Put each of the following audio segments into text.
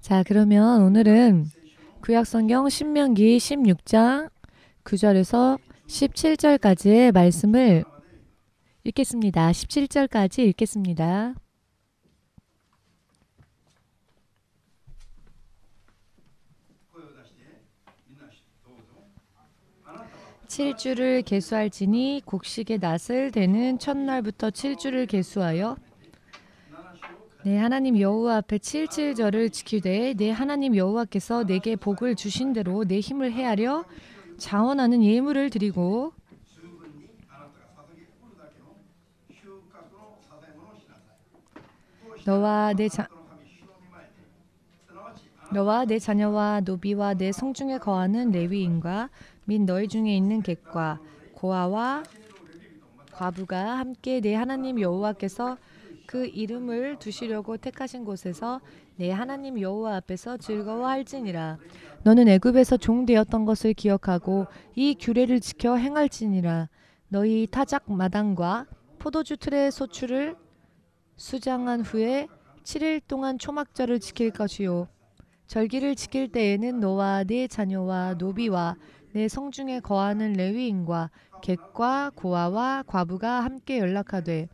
자, 그러면 오늘은 구약성경 신명기 16장 9절에서 17절까지의 말씀을 읽겠습니다. 17절까지 읽겠습니다. 7주를 계수할지니 곡식의 낫을 되는 첫날부터 7주를 계수하여 내 하나님 여호와 앞에 7절을 지키되 내 하나님 여호와께서 내게 복을 주신 대로 내 힘을 헤아려 자원하는 예물을 드리고 너와 내 자녀와 노비와 내 성중에 거하는 레위인과 및 너희 중에 있는 객과 고아와 과부가 함께 내 하나님 여호와께서 그 이름을 두시려고 택하신 곳에서 내 하나님 여호와 앞에서 즐거워할지니라. 너는 애굽에서 종되었던 것을 기억하고 이 규례를 지켜 행할지니라. 너희 타작 마당과 포도주 틀의 소출을 수장한 후에 7일 동안 초막절을 지킬 것이요. 절기를 지킬 때에는 너와 네 자녀와 노비와 내 성중에 거하는 레위인과 객과 고아와 과부가 함께 연락하되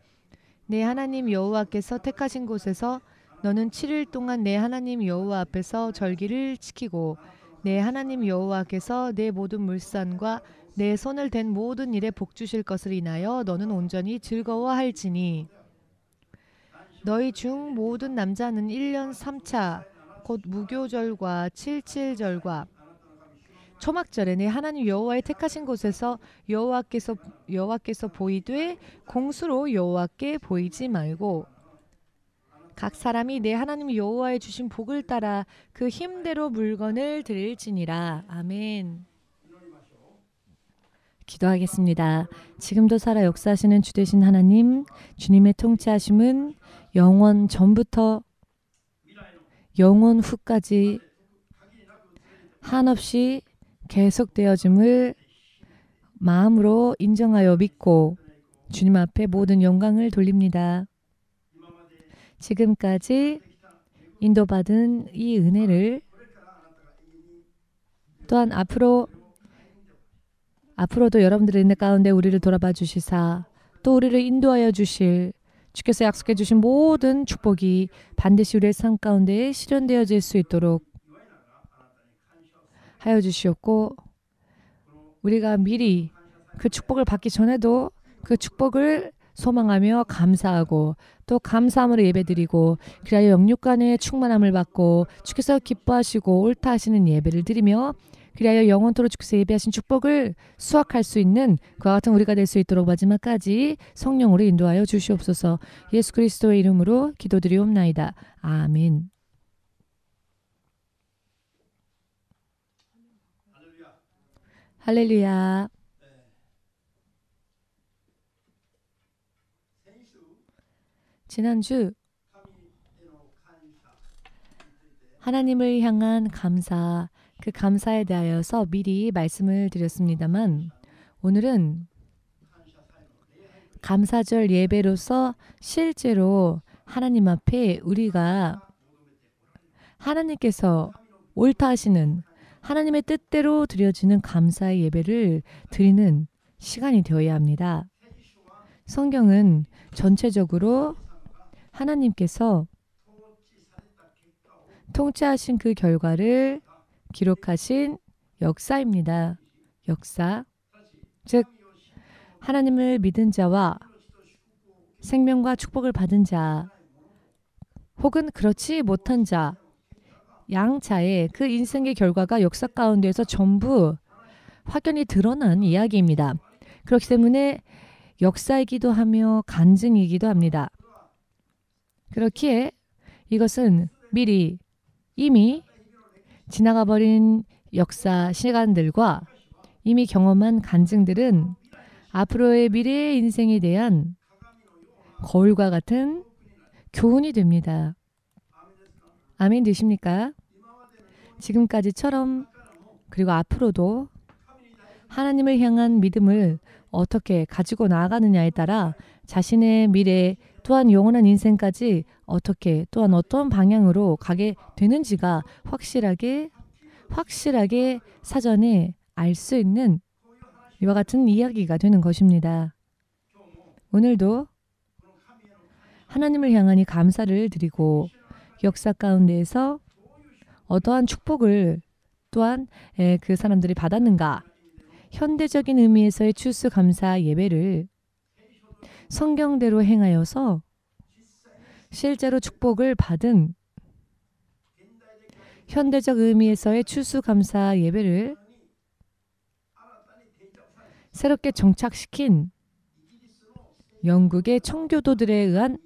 내 하나님 여호와께서 택하신 곳에서 너는 7일 동안 내 하나님 여호와 앞에서 절기를 지키고 내 하나님 여호와께서 내 모든 물산과 내 손을 댄 모든 일에 복 주실 것을 인하여 너는 온전히 즐거워할지니 너희 중 모든 남자는 1년 3차 곧 무교절과 77절과 초막절에 내 하나님 여호와의 택하신 곳에서 여호와께서 보이되 공수로 여호와께 보이지 말고 각 사람이 내 하나님 여호와의 주신 복을 따라 그 힘대로 물건을 드릴지니라. 아멘. 기도하겠습니다. 지금도 살아 역사하시는 주되신 하나님, 주님의 통치하심은 영원 전부터 영원 후까지 한없이 계속되어짐을 마음으로 인정하여 믿고 주님 앞에 모든 영광을 돌립니다. 지금까지 인도받은 이 은혜를 또한 앞으로도 여러분들의 은혜 가운데 우리를 돌아봐 주시사 또 우리를 인도하여 주실 주께서 약속해 주신 모든 축복이 반드시 우리의 삶 가운데 실현되어질 수 있도록 하여 주시옵고 우리가 미리 그 축복을 받기 전에도 그 축복을 소망하며 감사하고 또 감사함으로 예배드리고 그리하여 영육간의 충만함을 받고 주께서 기뻐하시고 옳다 하시는 예배를 드리며 그리하여 영원토록 주께서 예배하신 축복을 수확할 수 있는 그와 같은 우리가 될 수 있도록 마지막까지 성령으로 인도하여 주시옵소서. 예수 그리스도의 이름으로 기도드리옵나이다. 아멘. 할렐루야. 지난주 하나님을 향한 감사, 그 감사에 대하여서 미리 말씀을 드렸습니다만 오늘은 감사절 예배로서 실제로 하나님 앞에 우리가 하나님께서 옳다 하시는 하나님의 뜻대로 드려지는 감사의 예배를 드리는 시간이 되어야 합니다. 성경은 전체적으로 하나님께서 통치하신 그 결과를 기록하신 역사입니다. 역사, 즉 하나님을 믿은 자와 생명과 축복을 받은 자 혹은 그렇지 못한 자 양자의 그 인생의 결과가 역사 가운데에서 전부 확연히 드러난 이야기입니다. 그렇기 때문에 역사이기도 하며 간증이기도 합니다. 그렇기에 이것은 미리 이미 지나가 버린 역사 시간들과 이미 경험한 간증들은 앞으로의 미래의 인생에 대한 거울과 같은 교훈이 됩니다. 아멘 되십니까? 지금까지처럼 그리고 앞으로도 하나님을 향한 믿음을 어떻게 가지고 나아가느냐에 따라 자신의 미래 또한 영원한 인생까지 어떻게 또한 어떤 방향으로 가게 되는지가 확실하게 사전에 알 수 있는 이와 같은 이야기가 되는 것입니다. 오늘도 하나님을 향한 이 감사를 드리고 역사 가운데에서 어떠한 축복을 또한 그 사람들이 받았는가, 현대적인 의미에서의 추수감사 예배를 성경대로 행하여서 실제로 축복을 받은 현대적 의미에서의 추수감사 예배를 새롭게 정착시킨 영국의 청교도들에 의한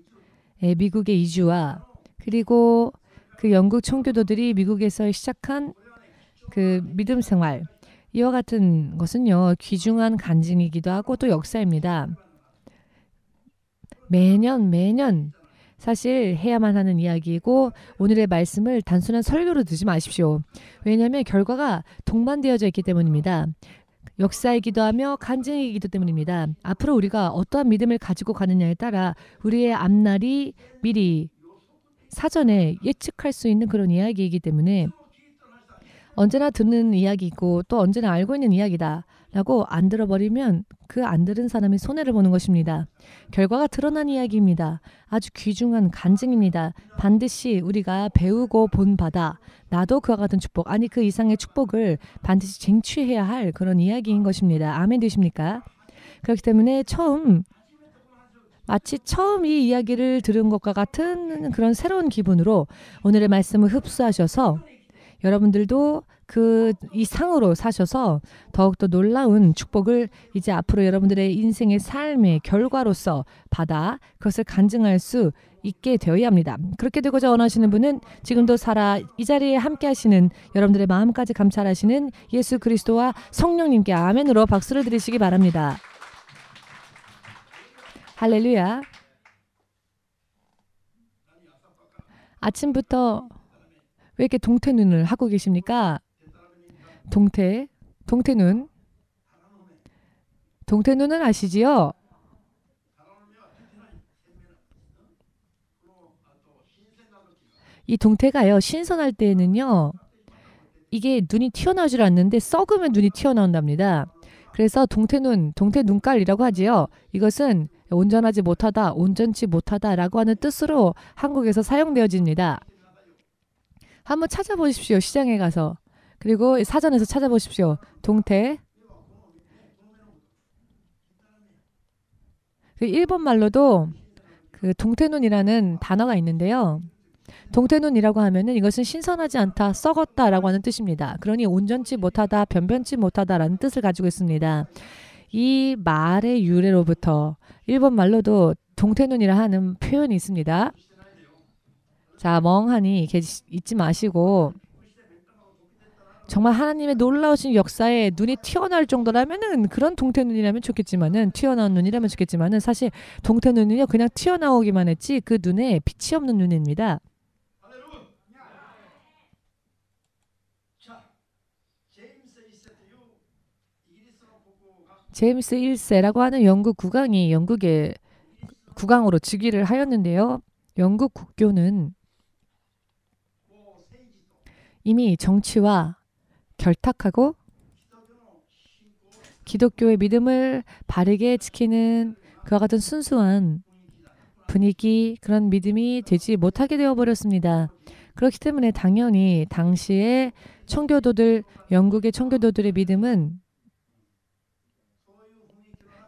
미국의 이주와 그리고 그 영국 청교도들이 미국에서 시작한 그 믿음 생활, 이와 같은 것은요, 귀중한 간증이기도 하고 또 역사입니다. 매년 사실 해야만 하는 이야기이고 오늘의 말씀을 단순한 설교로 듣지 마십시오. 왜냐하면 결과가 동반되어져 있기 때문입니다. 역사이기도 하며 간증이기도 때문입니다. 앞으로 우리가 어떠한 믿음을 가지고 가느냐에 따라 우리의 앞날이 미리 사전에 예측할 수 있는 그런 이야기이기 때문에 언제나 듣는 이야기이고 또 언제나 알고 있는 이야기다 라고 안 들어버리면 그 안 들은 사람이 손해를 보는 것입니다. 결과가 드러난 이야기입니다. 아주 귀중한 간증입니다. 반드시 우리가 배우고 본받아 나도 그와 같은 축복, 아니 그 이상의 축복을 반드시 쟁취해야 할 그런 이야기인 것입니다. 아멘 되십니까? 그렇기 때문에 마치 처음 이 이야기를 들은 것과 같은 그런 새로운 기분으로 오늘의 말씀을 흡수하셔서 여러분들도 그 이상으로 사셔서 더욱더 놀라운 축복을 이제 앞으로 여러분들의 인생의 삶의 결과로서 받아 그것을 간증할 수 있게 되어야 합니다. 그렇게 되고자 원하시는 분은 지금도 살아 이 자리에 함께 하시는 여러분들의 마음까지 감찰하시는 예수 그리스도와 성령님께 아멘으로 박수를 드리시기 바랍니다. 할렐루야. 아침부터 왜 이렇게 동태눈을 하고 계십니까? 동태눈은 아시지요? 이 동태가요, 신선할 때에는요, 이게 눈이 튀어나오질 않는데 썩으면 눈이 튀어나온답니다. 그래서 동태 눈깔이라고 하지요. 이것은 온전치 못하다라고 하는 뜻으로 한국에서 사용되어집니다. 한번 찾아보십시오. 시장에 가서. 그리고 사전에서 찾아보십시오. 동태. 그 일본 말로도 그 동태눈이라는 단어가 있는데요. 동태눈이라고 하면은 이것은 신선하지 않다, 썩었다라고 하는 뜻입니다. 그러니 온전치 못하다, 변변치 못하다라는 뜻을 가지고 있습니다. 이 말의 유래로부터 일본 말로도 동태눈이라 하는 표현이 있습니다. 자, 멍하니 있지 마시고 정말 하나님의 놀라우신 역사에 눈이 튀어나올 정도라면은 그런 동태눈이라면 좋겠지만은 튀어나온 눈이라면 좋겠지만은 사실 동태눈은요 그냥 튀어나오기만 했지 그 눈에 빛이 없는 눈입니다. 제임스 1세라고 하는 영국 국왕이 영국의 국왕으로 즉위를 하였는데요. 영국 국교는 이미 정치와 결탁하고 기독교의 믿음을 바르게 지키는 그와 같은 순수한 분위기, 그런 믿음이 되지 못하게 되어버렸습니다. 그렇기 때문에 당연히 당시에 영국의 청교도들의 믿음은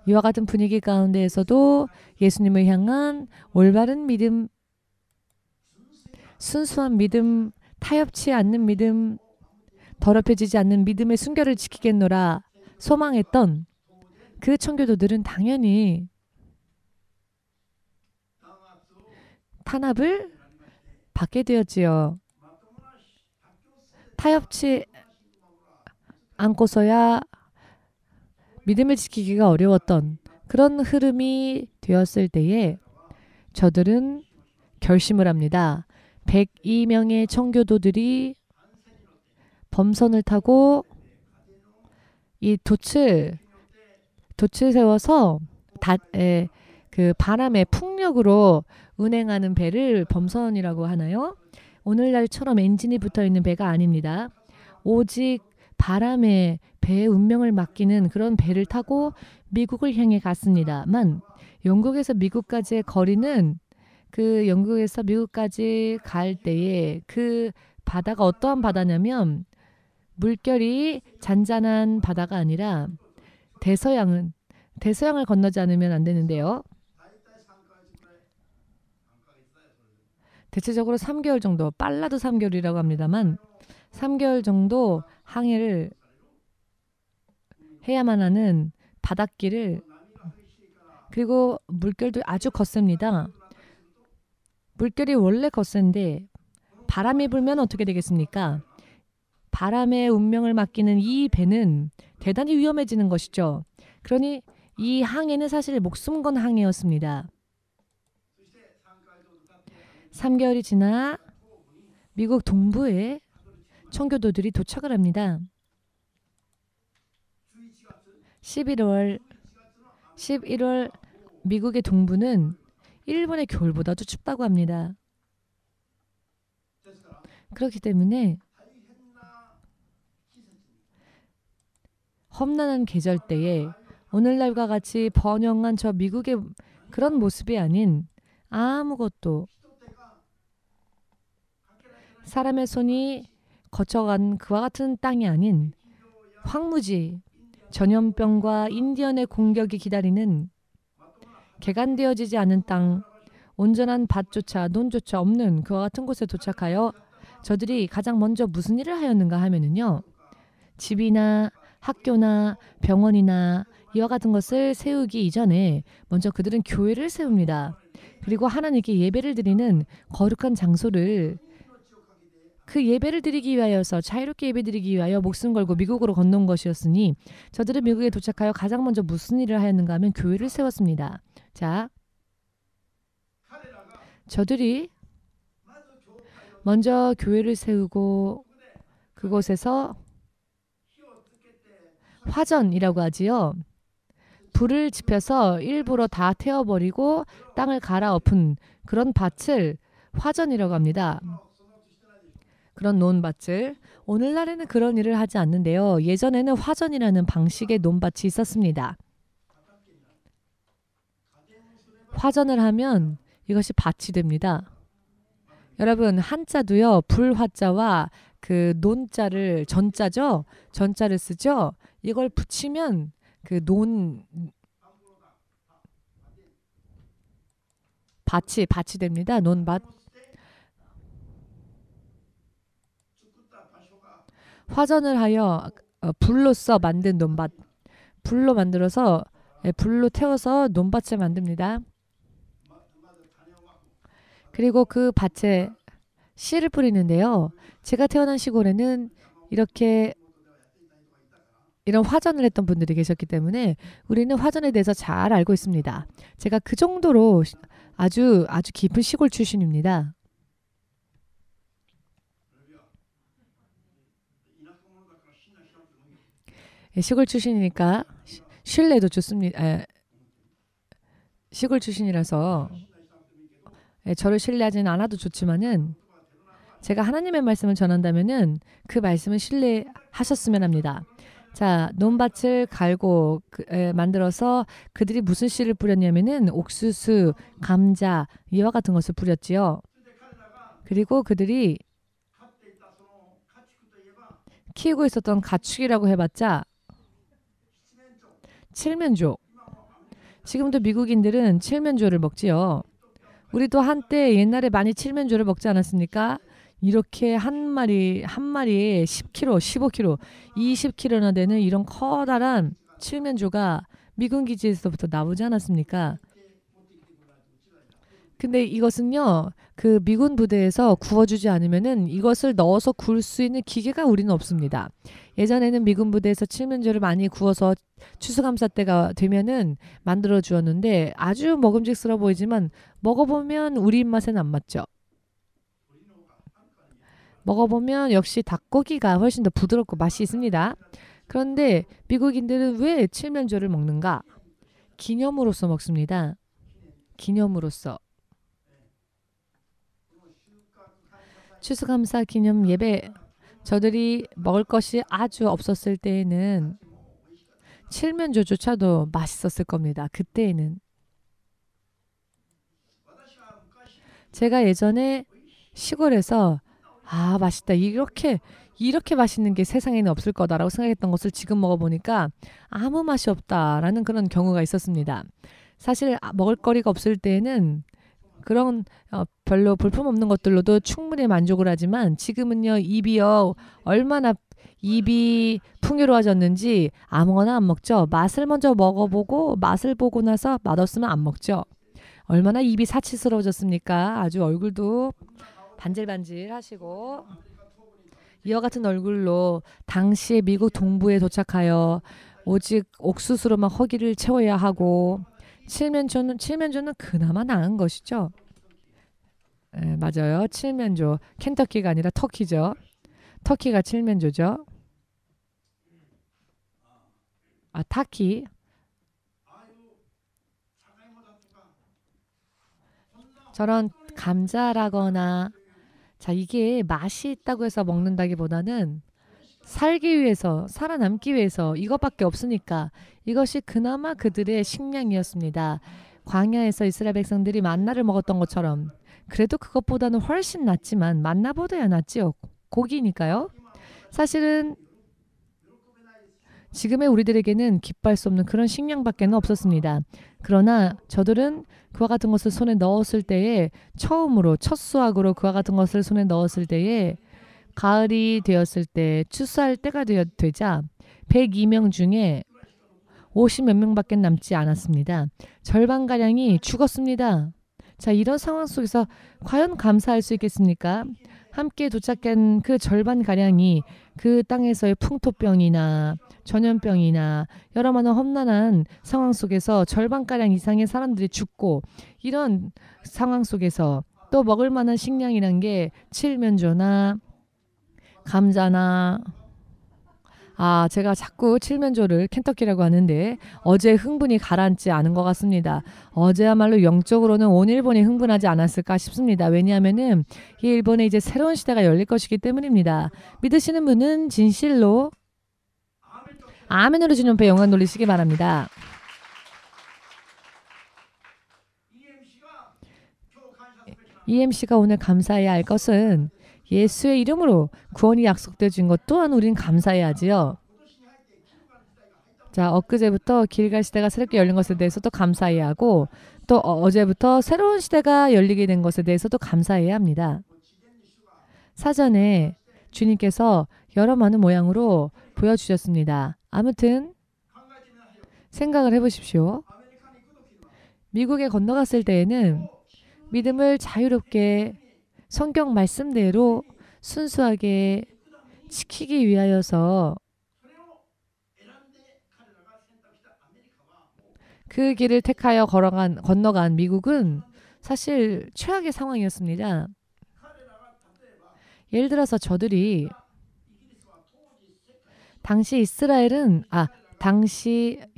이와 같은 분위기 가운데에서도 예수님을 향한 올바른 믿음, 순수한 믿음, 타협치 않는 믿음, 더럽혀지지 않는 믿음의 순결을 지키겠노라 소망했던 그 청교도들은 당연히 탄압을 받게 되었지요. 타협치 않고서야 믿음을 지키기가 어려웠던 그런 흐름이 되었을 때에 저들은 결심을 합니다. 102명의 청교도들이 범선을 타고 이 돛을 세워서 그 바람의 풍력으로 운행하는 배를 범선이라고 하나요? 오늘날처럼 엔진이 붙어 있는 배가 아닙니다. 오직 바람에 배의 운명을 맡기는 그런 배를 타고 미국을 향해 갔습니다만 영국에서 미국까지의 거리는 그 영국에서 미국까지 갈 때에 그 바다가 어떠한 바다냐면 물결이 잔잔한 바다가 아니라 대서양을 건너지 않으면 안 되는데요. 대체적으로 3개월 정도, 빨라도 3개월이라고 합니다만 3개월 정도 항해를 해야만 하는 바닷길을 그리고 물결도 아주 거셉니다. 물결이 원래 거센데 바람이 불면 어떻게 되겠습니까? 바람의 운명을 맡기는 이 배는 대단히 위험해지는 것이죠. 그러니 이 항해는 사실 목숨 건 항해였습니다. 3개월이 지나 미국 동부에 청교도들이 도착을 합니다. 11월 미국의 동부는 일본의 겨울보다도 춥다고 합니다. 그렇기 때문에 험난한 계절 때에 오늘날과 같이 번영한 저 미국의 그런 모습이 아닌 아무것도 사람의 손이 거쳐간 그와 같은 땅이 아닌 황무지, 전염병과 인디언의 공격이 기다리는 개간되어지지 않은 땅, 온전한 밭조차 논조차 없는 그와 같은 곳에 도착하여 저들이 가장 먼저 무슨 일을 하였는가 하면은요. 집이나 학교나 병원이나 이와 같은 것을 세우기 이전에 먼저 그들은 교회를 세웁니다. 그리고 하나님께 예배를 드리는 거룩한 장소를 그 예배를 드리기 위하여서 자유롭게 예배드리기 위하여 목숨 걸고 미국으로 건너온 것이었으니 저들은 미국에 도착하여 가장 먼저 무슨 일을 하였는가 하면 교회를 세웠습니다. 자, 저들이 먼저 교회를 세우고 그곳에서 화전이라고 하지요. 불을 지펴서 일부러 다 태워버리고 땅을 갈아엎은 그런 밭을 화전이라고 합니다. 그런 논밭을. 오늘날에는 그런 일을 하지 않는데요. 예전에는 화전이라는 방식의 논밭이 있었습니다. 화전을 하면 이것이 밭이 됩니다. 여러분 한자도요. 불화자와 그 논자를 전자죠. 전자를 쓰죠. 이걸 붙이면 그 밭이 됩니다. 논밭. 화전을 하여 불로써 만든 논밭. 불로 만들어서 불로 태워서 논밭을 만듭니다. 그리고 그 밭에 씨를 뿌리는데요. 제가 태어난 시골에는 이런 화전을 했던 분들이 계셨기 때문에 우리는 화전에 대해서 잘 알고 있습니다. 제가 그 정도로 아주 깊은 시골 출신입니다. 시골 출신이니까 신뢰도 좋습니다. 시골 출신이라서 저를 신뢰하지는 않아도 좋지만은 제가 하나님의 말씀을 전한다면은 그 말씀을 신뢰하셨으면 합니다. 자, 논밭을 갈고 만들어서 그들이 무슨 씨를 뿌렸냐면은 옥수수, 감자 이와 같은 것을 뿌렸지요. 그리고 그들이 키우고 있었던 가축이라고 해봤자 칠면조. 지금도 미국인들은 칠면조를 먹지요. 우리도 한때 옛날에 많이 칠면조를 먹지 않았습니까? 이렇게 한 마리에 10kg, 15kg, 20kg나 되는 이런 커다란 칠면조가 미군 기지에서부터 나오지 않았습니까? 근데 이것은요, 그 미군 부대에서 구워주지 않으면은 이것을 넣어서 구울 수 있는 기계가 우리는 없습니다. 예전에는 미군 부대에서 칠면조를 많이 구워서 추수감사 때가 되면은 만들어 주었는데 아주 먹음직스러워 보이지만 먹어보면 우리 입맛에는 안 맞죠. 먹어보면 역시 닭고기가 훨씬 더 부드럽고 맛이 있습니다. 그런데 미국인들은 왜 칠면조를 먹는가? 기념으로서 먹습니다. 기념으로서. 추수감사 기념 예배. 저들이 먹을 것이 아주 없었을 때에는 칠면조조차도 맛있었을 겁니다. 그때에는. 제가 예전에 시골에서 맛있다. 이렇게 맛있는 게 세상에는 없을 거다라고 생각했던 것을 지금 먹어보니까 아무 맛이 없다라는 그런 경우가 있었습니다. 사실 먹을거리가 없을 때에는 그런 별로 볼품없는 것들로도 충분히 만족을 하지만 지금은요, 얼마나 입이 풍요로워졌는지 아무거나 안 먹죠. 맛을 먼저 먹어보고 맛을 보고 나서 맛없으면 안 먹죠. 얼마나 입이 사치스러워졌습니까? 아주 얼굴도 반질반질 하시고 이와 같은 얼굴로 당시에 미국 동부에 도착하여 오직 옥수수로만 허기를 채워야 하고 칠면조는 그나마 나은 것이죠. 네, 맞아요. 칠면조. 켄터키가 아니라 터키죠. 터키가 칠면조죠. 타키. 저런 감자라거나 이게 맛이 있다고 해서 먹는다기보다는 살기 위해서, 살아남기 위해서 이것밖에 없으니까 이것이 그나마 그들의 식량이었습니다. 광야에서 이스라엘 백성들이 만나를 먹었던 것처럼 그래도 그것보다는 훨씬 낫지만 만나보다야 낫지요. 고기니까요. 사실은 지금의 우리들에게는 기뻐할 수 없는 그런 식량밖에 없었습니다. 그러나 저들은 그와 같은 것을 손에 넣었을 때에 처음으로 첫 수확으로 그와 같은 것을 손에 넣었을 때에 가을이 되었을 때 추수할 때가 되자 102명 중에 50몇 명밖에 남지 않았습니다. 절반가량이 죽었습니다. 이런 상황 속에서 과연 감사할 수 있겠습니까? 함께 도착한 그 절반가량이 그 땅에서의 풍토병이나 전염병이나 여러 많은 험난한 상황 속에서 절반가량 이상의 사람들이 죽고 이런 상황 속에서 또 먹을 만한 식량이란 게 칠면조나 감자나 제가 자꾸 칠면조를 켄터키라고 하는데 어제 흥분이 가라앉지 않은 것 같습니다. 어제야말로 영적으로는 온 일본이 흥분하지 않았을까 싶습니다. 왜냐하면은 이 일본에 이제 새로운 시대가 열릴 것이기 때문입니다. 믿으시는 분은 진실로 아멘으로 주님 앞에 영광 돌리시기 바랍니다. EMC가 오늘 감사해야 할 것은 예수의 이름으로 구원이 약속되어 준 것 또한 우린 감사해야지요. 엊그제부터 길갈 시대가 새롭게 열린 것에 대해서도 감사해야 하고 또 어제부터 새로운 시대가 열리게 된 것에 대해서도 감사해야 합니다. 사전에 주님께서 여러 많은 모양으로 보여주셨습니다. 아무튼 생각을 해보십시오. 미국에 건너갔을 때에는 믿음을 자유롭게 성경 말씀대로 순수하게 지키기 위하여서 그 길을 택하여 건너간 미국은 사실 최악의 상황이었습니다. 예를 들어서 저들이 당시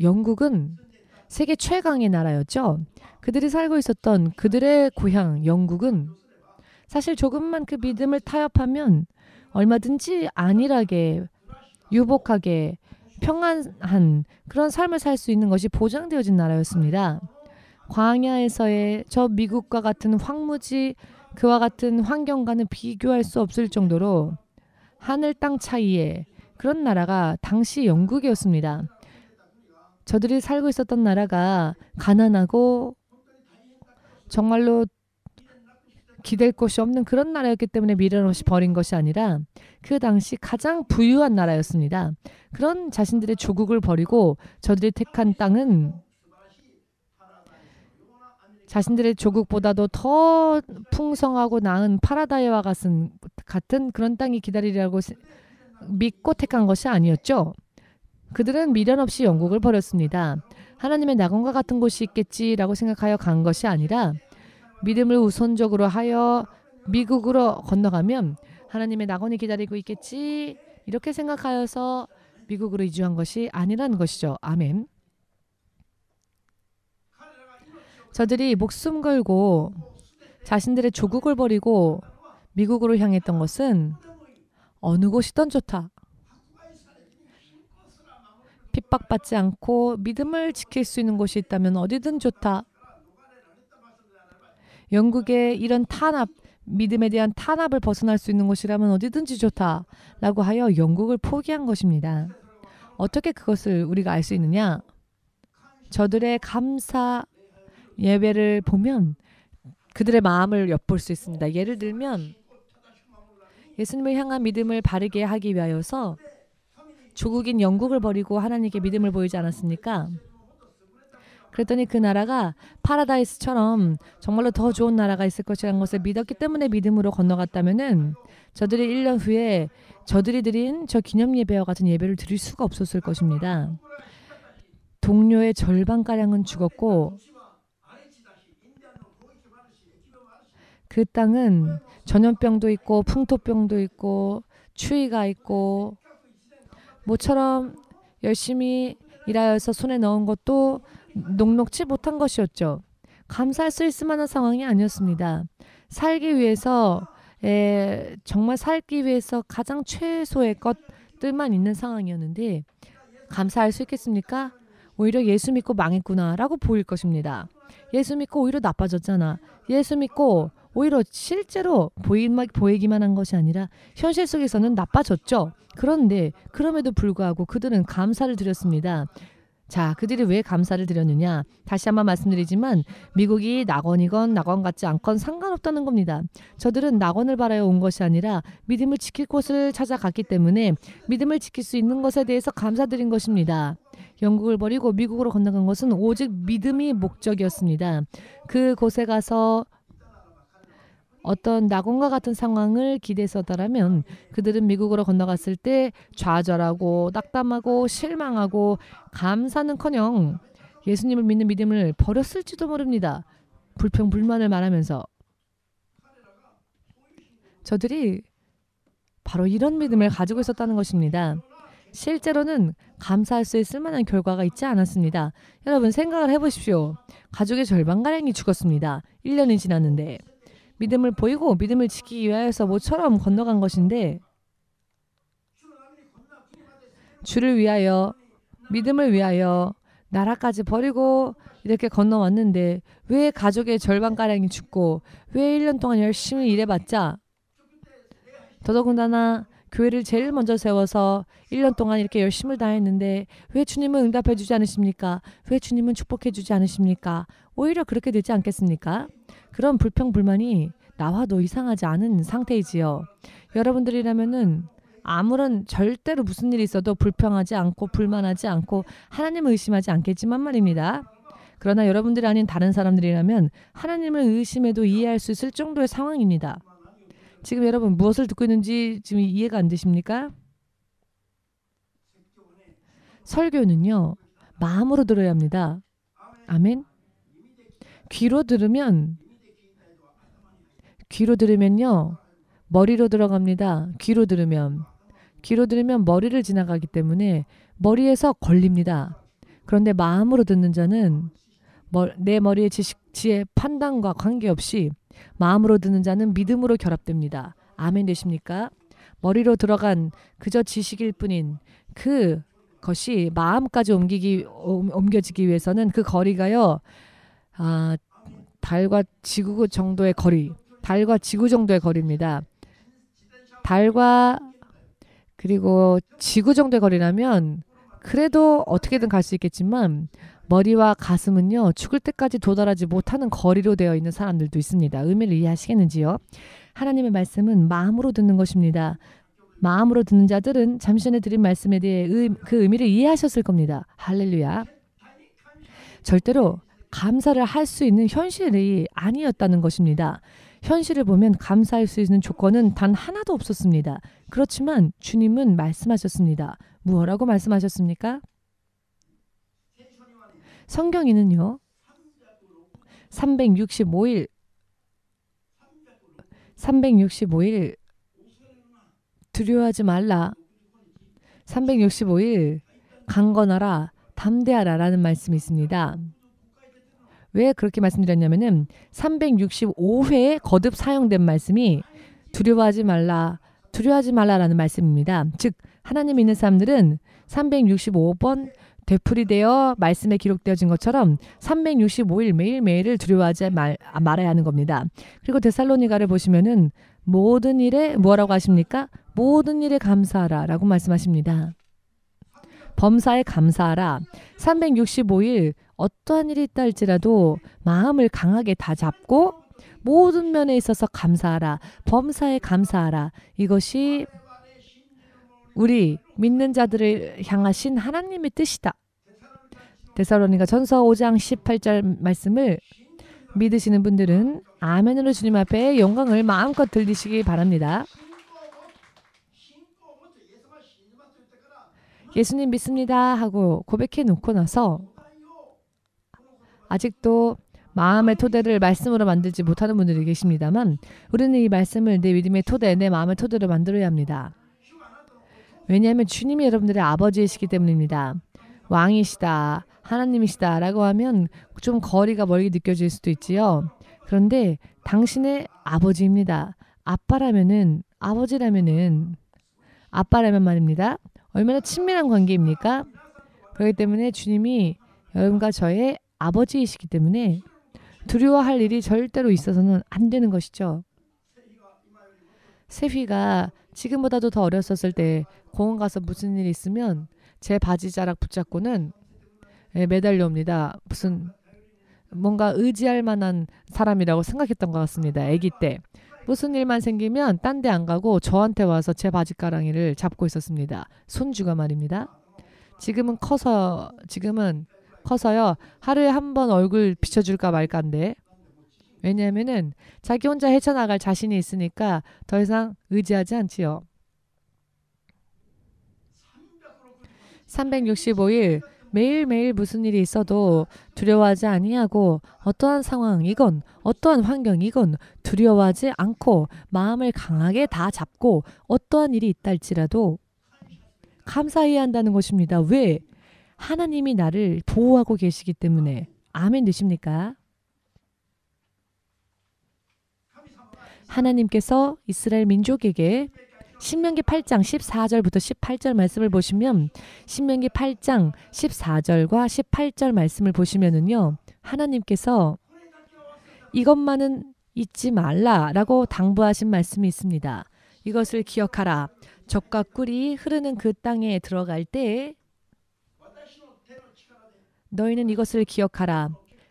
영국은 세계 최강의 나라였죠. 그들이 살고 있었던 그들의 고향 영국은 사실 조금만 그 믿음을 타협하면 얼마든지 안일하게 유복하게 평안한 그런 삶을 살 수 있는 것이 보장되어진 나라였습니다. 광야에서의 저 미국과 같은 황무지 그와 같은 환경과는 비교할 수 없을 정도로 하늘 땅 차이의 그런 나라가 당시 영국이었습니다. 저들이 살고 있었던 나라가 가난하고 정말로 기댈 곳이 없는 그런 나라였기 때문에 미련 없이 버린 것이 아니라 그 당시 가장 부유한 나라였습니다. 그런 자신들의 조국을 버리고 저들이 택한 땅은 자신들의 조국보다도 더 풍성하고 나은 파라다이와 같은 그런 땅이 기다리라고 믿고 택한 것이 아니었죠. 그들은 미련 없이 영국을 버렸습니다. 하나님의 낙원과 같은 곳이 있겠지라고 생각하여 간 것이 아니라 믿음을 우선적으로 하여 미국으로 건너가면 하나님의 낙원이 기다리고 있겠지 이렇게 생각하여서 미국으로 이주한 것이 아니라는 것이죠. 아멘. 저들이 목숨 걸고 자신들의 조국을 버리고 미국으로 향했던 것은 어느 곳이든 좋다. 핍박받지 않고 믿음을 지킬 수 있는 곳이 있다면 어디든 좋다. 영국의 이런 탄압, 믿음에 대한 탄압을 벗어날 수 있는 곳이라면 어디든지 좋다. 라고 하여 영국을 포기한 것입니다. 어떻게 그것을 우리가 알 수 있느냐? 저들의 감사 예배를 보면 그들의 마음을 엿볼 수 있습니다. 예를 들면 예수님을 향한 믿음을 바르게 하기 위하여서 조국인 영국을 버리고 하나님께 믿음을 보이지 않았습니까? 그랬더니 그 나라가 파라다이스처럼 정말로 더 좋은 나라가 있을 것이라는 것을 믿었기 때문에 믿음으로 건너갔다면은 저들이 1년 후에 저들이 드린 저 기념 예배와 같은 예배를 드릴 수가 없었을 것입니다. 동료의 절반가량은 죽었고 그 땅은 전염병도 있고 풍토병도 있고 추위가 있고 모처럼 열심히 일하여서 손에 넣은 것도 녹록지 못한 것이었죠. 감사할 수 있을 만한 상황이 아니었습니다. 살기 위해서 정말 살기 위해서 가장 최소의 것들만 있는 상황이었는데 감사할 수 있겠습니까? 오히려 예수 믿고 망했구나 라고 보일 것입니다. 예수 믿고 오히려 나빠졌잖아. 예수 믿고 오히려 실제로 보이기만 한 것이 아니라 현실 속에서는 나빠졌죠. 그런데 그럼에도 불구하고 그들은 감사를 드렸습니다. 자, 그들이 왜 감사를 드렸느냐? 다시 한번 말씀드리지만 미국이 낙원이건 낙원 같지 않건 상관없다는 겁니다. 저들은 낙원을 바라여 온 것이 아니라 믿음을 지킬 곳을 찾아갔기 때문에 믿음을 지킬 수 있는 것에 대해서 감사드린 것입니다. 영국을 버리고 미국으로 건너간 것은 오직 믿음이 목적이었습니다. 그곳에 가서 어떤 낙원과 같은 상황을 기대했었다면 그들은 미국으로 건너갔을 때 좌절하고 낙담하고 실망하고 감사는커녕 예수님을 믿는 믿음을 버렸을지도 모릅니다. 불평불만을 말하면서 저들이 바로 이런 믿음을 가지고 있었다는 것입니다. 실제로는 감사할 수 있을 만한 결과가 있지 않았습니다. 여러분 생각을 해보십시오. 가족의 절반가량이 죽었습니다. 1년이 지났는데 믿음을 보이고 믿음을 지키기 위하여서 모처럼 건너간 것인데 주를 위하여 믿음을 위하여 나라까지 버리고 이렇게 건너왔는데 왜 가족의 절반가량이 죽고 왜 1년 동안 열심히 일해봤자 더더군다나 교회를 제일 먼저 세워서 1년 동안 이렇게 열심을 다했는데 왜 주님은 응답해 주지 않으십니까? 왜 주님은 축복해 주지 않으십니까? 오히려 그렇게 되지 않겠습니까? 그런 불평불만이 나와도 이상하지 않은 상태이지요. 여러분들이라면은 아무런 절대로 무슨 일이 있어도 불평하지 않고 불만하지 않고 하나님을 의심하지 않겠지만 말입니다. 그러나 여러분들이 아닌 다른 사람들이라면 하나님을 의심해도 이해할 수 있을 정도의 상황입니다. 지금 여러분 무엇을 듣고 있는지 지금 이해가 안 되십니까? 설교는요. 마음으로 들어야 합니다. 아멘. 귀로 들으면요. 머리로 들어갑니다. 귀로 들으면 머리를 지나가기 때문에 머리에서 걸립니다. 그런데 마음으로 듣는 자는 내 머리의 지혜, 판단과 관계없이 마음으로 듣는 자는 믿음으로 결합됩니다. 아멘 되십니까? 머리로 들어간 그저 지식일 뿐인 그것이 마음까지 옮겨지기 위해서는 그 거리가요. 달과 지구 정도의 거리입니다. 달과 그리고 지구 정도의 거리라면 그래도 어떻게든 갈 수 있겠지만 머리와 가슴은요. 죽을 때까지 도달하지 못하는 거리로 되어 있는 사람들도 있습니다. 의미를 이해하시겠는지요? 하나님의 말씀은 마음으로 듣는 것입니다. 마음으로 듣는 자들은 잠시 전에 드린 말씀에 대해 그 의미를 이해하셨을 겁니다. 할렐루야. 절대로 감사를 할 수 있는 현실이 아니었다는 것입니다. 현실을 보면 감사할 수 있는 조건은 단 하나도 없었습니다. 그렇지만 주님은 말씀하셨습니다. 무엇라고 말씀하셨습니까? 성경에는요. 365일 두려워하지 말라. 365일 강건하라, 담대하라 라는 말씀이 있습니다. 왜 그렇게 말씀드렸냐면은 365회에 거듭 사용된 말씀이 두려워하지 말라라는 말씀입니다. 즉 하나님 믿는 사람들은 365번 되풀이되어 말씀에 기록되어진 것처럼 365일 매일매일을 두려워하지 말아야 하는 겁니다. 그리고 데살로니가를 보시면은 모든 일에 뭐라고 하십니까? 모든 일에 감사하라 라고 말씀하십니다. 범사에 감사하라. 365일 어떠한 일이 있다 할지라도 마음을 강하게 다 잡고 모든 면에 있어서 감사하라. 범사에 감사하라. 이것이 우리 믿는 자들을 향하신 하나님의 뜻이다. 데살로니가 전서 5장 18절 말씀을 믿으시는 분들은 아멘으로 주님 앞에 영광을 마음껏 들리시기 바랍니다. 예수님 믿습니다 하고 고백해 놓고 나서 아직도 마음의 토대를 말씀으로 만들지 못하는 분들이 계십니다만 우리는 이 말씀을 내 믿음의 토대, 내 마음의 토대로 만들어야 합니다. 왜냐하면 주님이 여러분들의 아버지이시기 때문입니다. 왕이시다, 하나님이시다 라고 하면 좀 거리가 멀게 느껴질 수도 있지요. 그런데 당신의 아버지입니다. 아빠라면 말입니다. 얼마나 친밀한 관계입니까? 그렇기 때문에 주님이 여러분과 저의 아버지이시기 때문에 두려워할 일이 절대로 있어서는 안 되는 것이죠. 세휘가 지금보다도 더 어렸었을 때 공원 가서 무슨 일이 있으면 제 바지자락 붙잡고는 매달려 옵니다. 무슨 뭔가 의지할 만한 사람이라고 생각했던 것 같습니다. 아기 때. 무슨 일만 생기면 딴 데 안 가고 저한테 와서 제 바지가랑이를 잡고 있었습니다. 손주가 말입니다. 지금은 커서요. 하루에 한 번 얼굴 비춰줄까 말까인데 왜냐하면은 자기 혼자 헤쳐나갈 자신이 있으니까 더 이상 의지하지 않지요. 365일 매일매일 무슨 일이 있어도 두려워하지 아니하고 어떠한 상황이건 어떠한 환경이건 두려워하지 않고 마음을 강하게 다 잡고 어떠한 일이 있다 할지라도 감사해야 한다는 것입니다. 왜? 하나님이 나를 보호하고 계시기 때문에. 아멘 되십니까? 하나님께서 이스라엘 민족에게 신명기 8장 14절부터 18절 말씀을 보시면 신명기 8장 14절과 18절 말씀을 보시면은요. 하나님께서 이것만은 잊지 말라라고 당부하신 말씀이 있습니다. 이것을 기억하라. 젖과 꿀이 흐르는 그 땅에 들어갈 때 너희는 이것을 기억하라.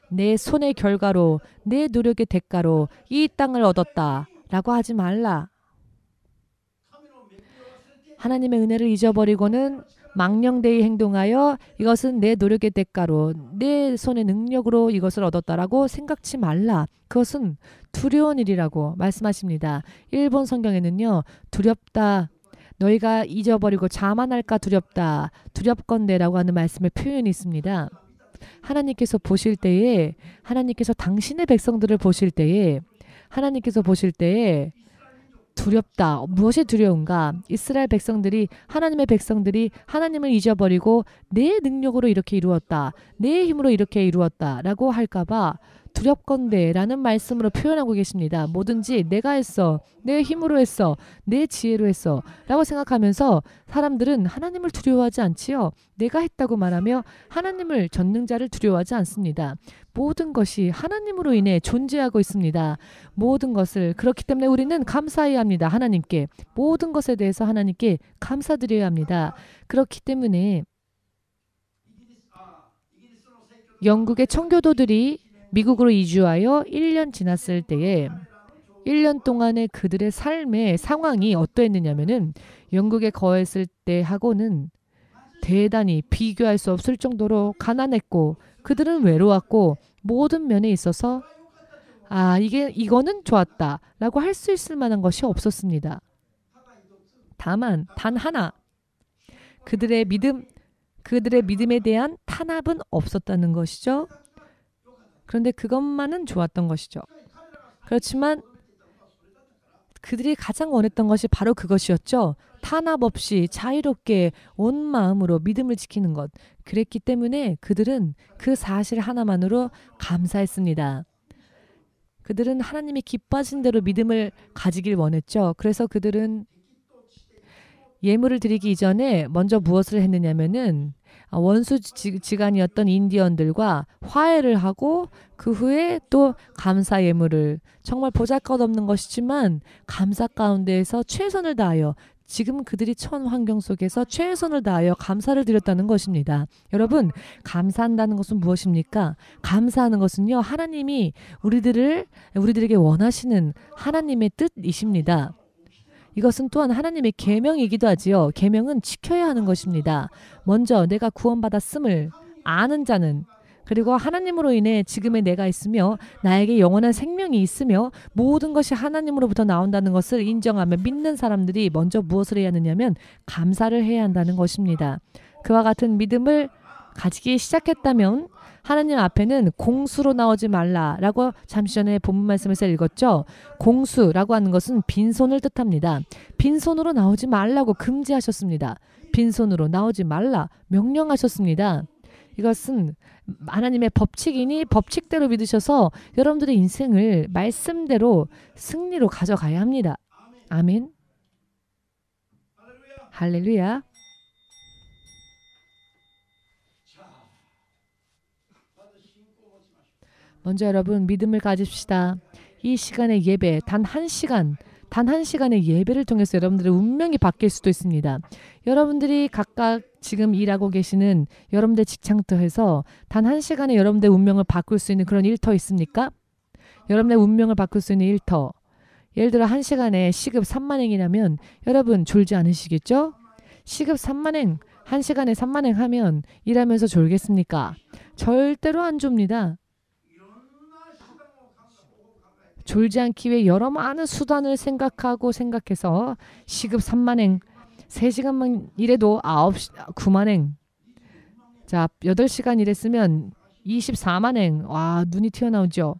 내 손의 결과로 내 노력의 대가로 이 땅을 얻었다 라고 하지 말라. 하나님의 은혜를 잊어버리고는 망령되이 행동하여 이것은 내 노력의 대가로 내 손의 능력으로 이것을 얻었다라고 생각지 말라. 그것은 두려운 일이라고 말씀하십니다. 일본 성경에는요. 두렵다. 너희가 잊어버리고 자만할까 두렵다. 두렵건대라고 하는 말씀의 표현이 있습니다. 하나님께서 보실 때에 하나님께서 당신의 백성들을 보실 때에 하나님께서 보실 때에 두렵다. 무엇이 두려운가? 이스라엘 백성들이 하나님의 백성들이 하나님을 잊어버리고 내 능력으로 이렇게 이루었다. 내 힘으로 이렇게 이루었다. 라고 할까봐 두렵건대 라는 말씀으로 표현하고 계십니다. 뭐든지 내가 했어. 내 힘으로 했어. 내 지혜로 했어. 라고 생각하면서 사람들은 하나님을 두려워하지 않지요. 내가 했다고 말하며 하나님을 전능자를 두려워하지 않습니다. 모든 것이 하나님으로 인해 존재하고 있습니다. 모든 것을 그렇기 때문에 우리는 감사해야 합니다. 하나님께. 모든 것에 대해서 하나님께 감사드려야 합니다. 그렇기 때문에 영국의 청교도들이 미국으로 이주하여 1년 지났을 때에 1년 동안의 그들의 삶의 상황이 어떠했느냐면은 영국에 거했을 때하고는 대단히 비교할 수 없을 정도로 가난했고 그들은 외로웠고 모든 면에 있어서 이거는 좋았다라고 할 수 있을 만한 것이 없었습니다. 다만 단 하나 그들의 믿음에 대한 탄압은 없었다는 것이죠. 그런데 그것만은 좋았던 것이죠. 그렇지만 그들이 가장 원했던 것이 바로 그것이었죠. 탄압 없이 자유롭게 온 마음으로 믿음을 지키는 것. 그랬기 때문에 그들은 그 사실 하나만으로 감사했습니다. 그들은 하나님이 기뻐하신 대로 믿음을 가지길 원했죠. 그래서 그들은 예물을 드리기 이전에 먼저 무엇을 했느냐면은 원수 지간이었던 인디언들과 화해를 하고 그 후에 또 감사 예물을 정말 보잘것없는 것이지만 감사 가운데에서 최선을 다하여 지금 그들이 처한 환경 속에서 최선을 다하여 감사를 드렸다는 것입니다. 여러분, 감사한다는 것은 무엇입니까? 감사하는 것은요, 하나님이 우리들에게 원하시는 하나님의 뜻이십니다. 이것은 또한 하나님의 계명이기도 하지요. 계명은 지켜야 하는 것입니다. 먼저 내가 구원받았음을 아는 자는, 그리고 하나님으로 인해 지금의 내가 있으며 나에게 영원한 생명이 있으며 모든 것이 하나님으로부터 나온다는 것을 인정하며 믿는 사람들이 먼저 무엇을 해야 하느냐면 감사를 해야 한다는 것입니다. 그와 같은 믿음을 가지기 시작했다면 하나님 앞에는 공수로 나오지 말라라고 잠시 전에 본문 말씀에서 읽었죠. 공수라고 하는 것은 빈손을 뜻합니다. 빈손으로 나오지 말라고 금지하셨습니다. 빈손으로 나오지 말라 명령하셨습니다. 이것은 하나님의 법칙이니 법칙대로 믿으셔서 여러분들의 인생을 말씀대로 승리로 가져가야 합니다. 아멘. 할렐루야. 먼저 여러분 믿음을 가집시다. 이 시간의 예배, 단 한 시간의 예배를 통해서 여러분들의 운명이 바뀔 수도 있습니다. 여러분들이 각각 지금 일하고 계시는 여러분들 직장터에서 단 한 시간에 여러분들의 운명을 바꿀 수 있는 그런 일터 있습니까? 여러분의 운명을 바꿀 수 있는 일터. 예를 들어 한 시간에 시급 3만행이라면 여러분 졸지 않으시겠죠? 시급 3만행, 한 시간에 3만행 하면 일하면서 졸겠습니까? 절대로 안 좁니다. 졸지 않기 위해 여러 많은 수단을 생각해서 시급 3만행, 3시간만 일해도 9만행. 자, 8시간 일했으면 24만행. 와, 눈이 튀어나오죠.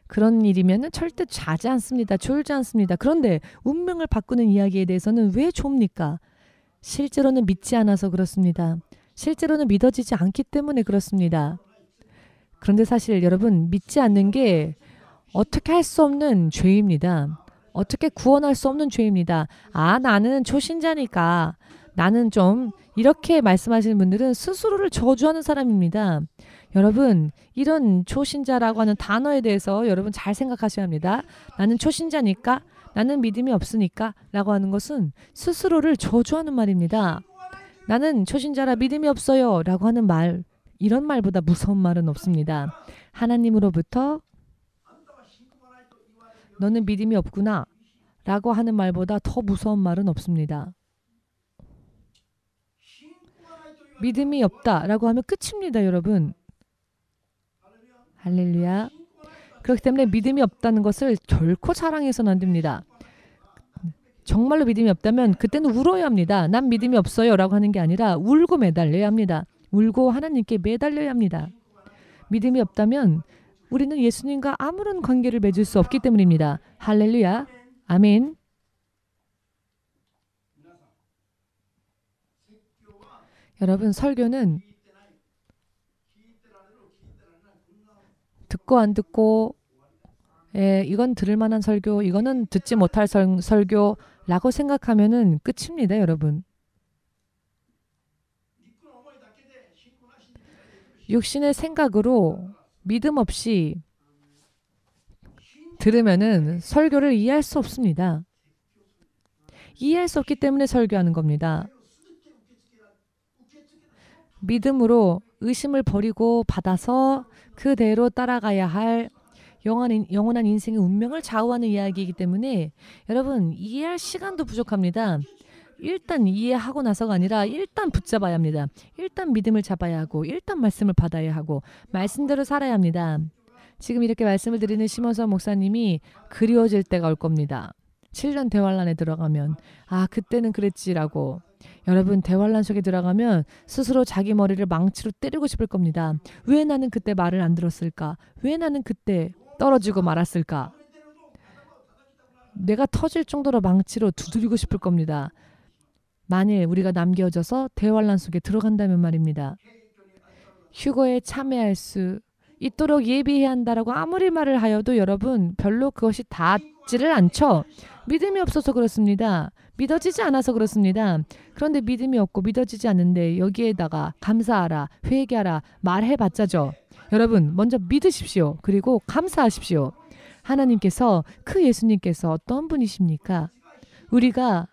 그런 일이면 절대 자지 않습니다. 졸지 않습니다. 그런데 운명을 바꾸는 이야기에 대해서는 왜 좁니까? 실제로는 믿지 않아서 그렇습니다. 실제로는 믿어지지 않기 때문에 그렇습니다. 그런데 사실 여러분 믿지 않는 게 어떻게 할 수 없는 죄입니다. 어떻게 구원할 수 없는 죄입니다. 아, 나는 초신자니까 나는 좀 이렇게 말씀하시는 분들은 스스로를 저주하는 사람입니다. 여러분 이런 초신자라고 하는 단어에 대해서 여러분 잘 생각하셔야 합니다. 나는 초신자니까 나는 믿음이 없으니까 라고 하는 것은 스스로를 저주하는 말입니다. 나는 초신자라 믿음이 없어요 라고 하는 말, 이런 말보다 무서운 말은 없습니다. 하나님으로부터 너는 믿음이 없구나 라고 하는 말보다 더 무서운 말은 없습니다. 믿음이 없다 라고 하면 끝입니다, 여러분. 할렐루야. 그렇기 때문에 믿음이 없다는 것을 결코 자랑해서는 안 됩니다. 정말로 믿음이 없다면 그때는 울어야 합니다. 난 믿음이 없어요 라고 하는 게 아니라 울고 매달려야 합니다. 울고 하나님께 매달려야 합니다. 믿음이 없다면 우리는 예수님과 아무런 관계를 맺을 수 없기 때문입니다. 할렐루야. 아멘. 여러분 설교는 듣고 안 듣고 이건 들을 만한 설교, 이거는 듣지 못할 설교라고 생각하면은 끝입니다, 여러분. 육신의 생각으로 믿음 없이 들으면은 설교를 이해할 수 없습니다. 이해할 수 없기 때문에 설교하는 겁니다. 믿음으로 의심을 버리고 받아서 그대로 따라가야 할 영원한 인생의 운명을 좌우하는 이야기이기 때문에 여러분 이해할 시간도 부족합니다. 일단 이해하고 나서가 아니라 일단 붙잡아야 합니다. 일단 믿음을 잡아야 하고 일단 말씀을 받아야 하고 말씀대로 살아야 합니다. 지금 이렇게 말씀을 드리는 심원서 목사님이 그리워질 때가 올 겁니다. 7년 대환란에 들어가면 아 그때는 그랬지라고. 여러분 대환란 속에 들어가면 스스로 자기 머리를 망치로 때리고 싶을 겁니다. 왜 나는 그때 말을 안 들었을까? 왜 나는 그때 떨어지고 말았을까? 뇌가 터질 정도로 망치로 두드리고 싶을 겁니다. 만일 우리가 남겨져서 대환란 속에 들어간다면 말입니다. 휴거에 참여할 수 있도록 예비해야 한다라고 아무리 말을 하여도 여러분 별로 그것이 닿지를 않죠. 믿음이 없어서 그렇습니다. 믿어지지 않아서 그렇습니다. 그런데 믿음이 없고 믿어지지 않는데 여기에다가 감사하라, 회개하라 말해봤자죠. 여러분 먼저 믿으십시오. 그리고 감사하십시오. 하나님께서 그 예수님께서 어떤 분이십니까? 우리가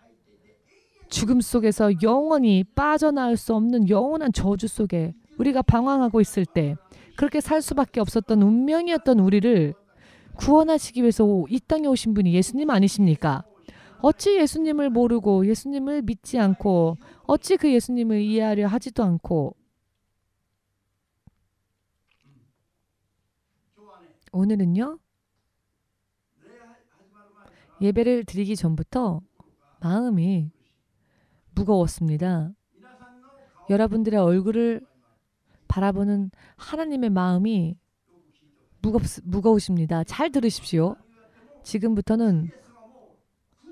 죽음 속에서 영원히 빠져나올 수 없는 영원한 저주 속에 우리가 방황하고 있을 때 그렇게 살 수밖에 없었던 운명이었던 우리를 구원하시기 위해서 이 땅에 오신 분이 예수님 아니십니까? 어찌 예수님을 모르고 예수님을 믿지 않고 어찌 그 예수님을 이해하려 하지도 않고 오늘은요. 예배를 드리기 전부터 마음이 무거웠습니다. 여러분들의 얼굴을 바라보는 하나님의 마음이 무거우십니다. 잘 들으십시오. 지금부터는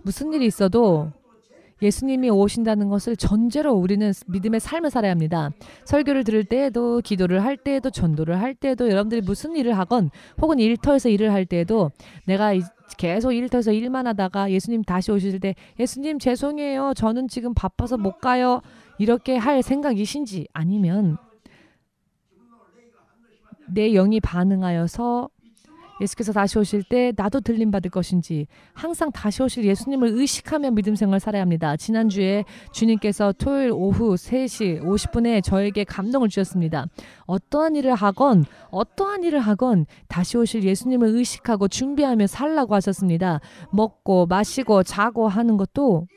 무슨 일이 있어도 예수님이 오신다는 것을 전제로 우리는 믿음의 삶을 살아야 합니다. 설교를 들을 때에도 기도를 할 때에도 전도를 할 때에도 여러분들이 무슨 일을 하건 혹은 일터에서 일을 할 때에도 내가 계속 일터에서 일만 하다가 예수님 다시 오실 때 예수님 죄송해요. 저는 지금 바빠서 못 가요. 이렇게 할 생각이신지 아니면 내 영이 반응하여서 예수께서 다시 오실 때 나도 들림받을 것인지 항상 다시 오실 예수님을 의식하며 믿음 생활을 살아야 합니다. 지난주에 주님께서 토요일 오후 3시 50분에 저에게 감동을 주셨습니다. 어떠한 일을 하건 다시 오실 예수님을 의식하고 준비하며 살라고 하셨습니다. 먹고 마시고 자고 하는 것도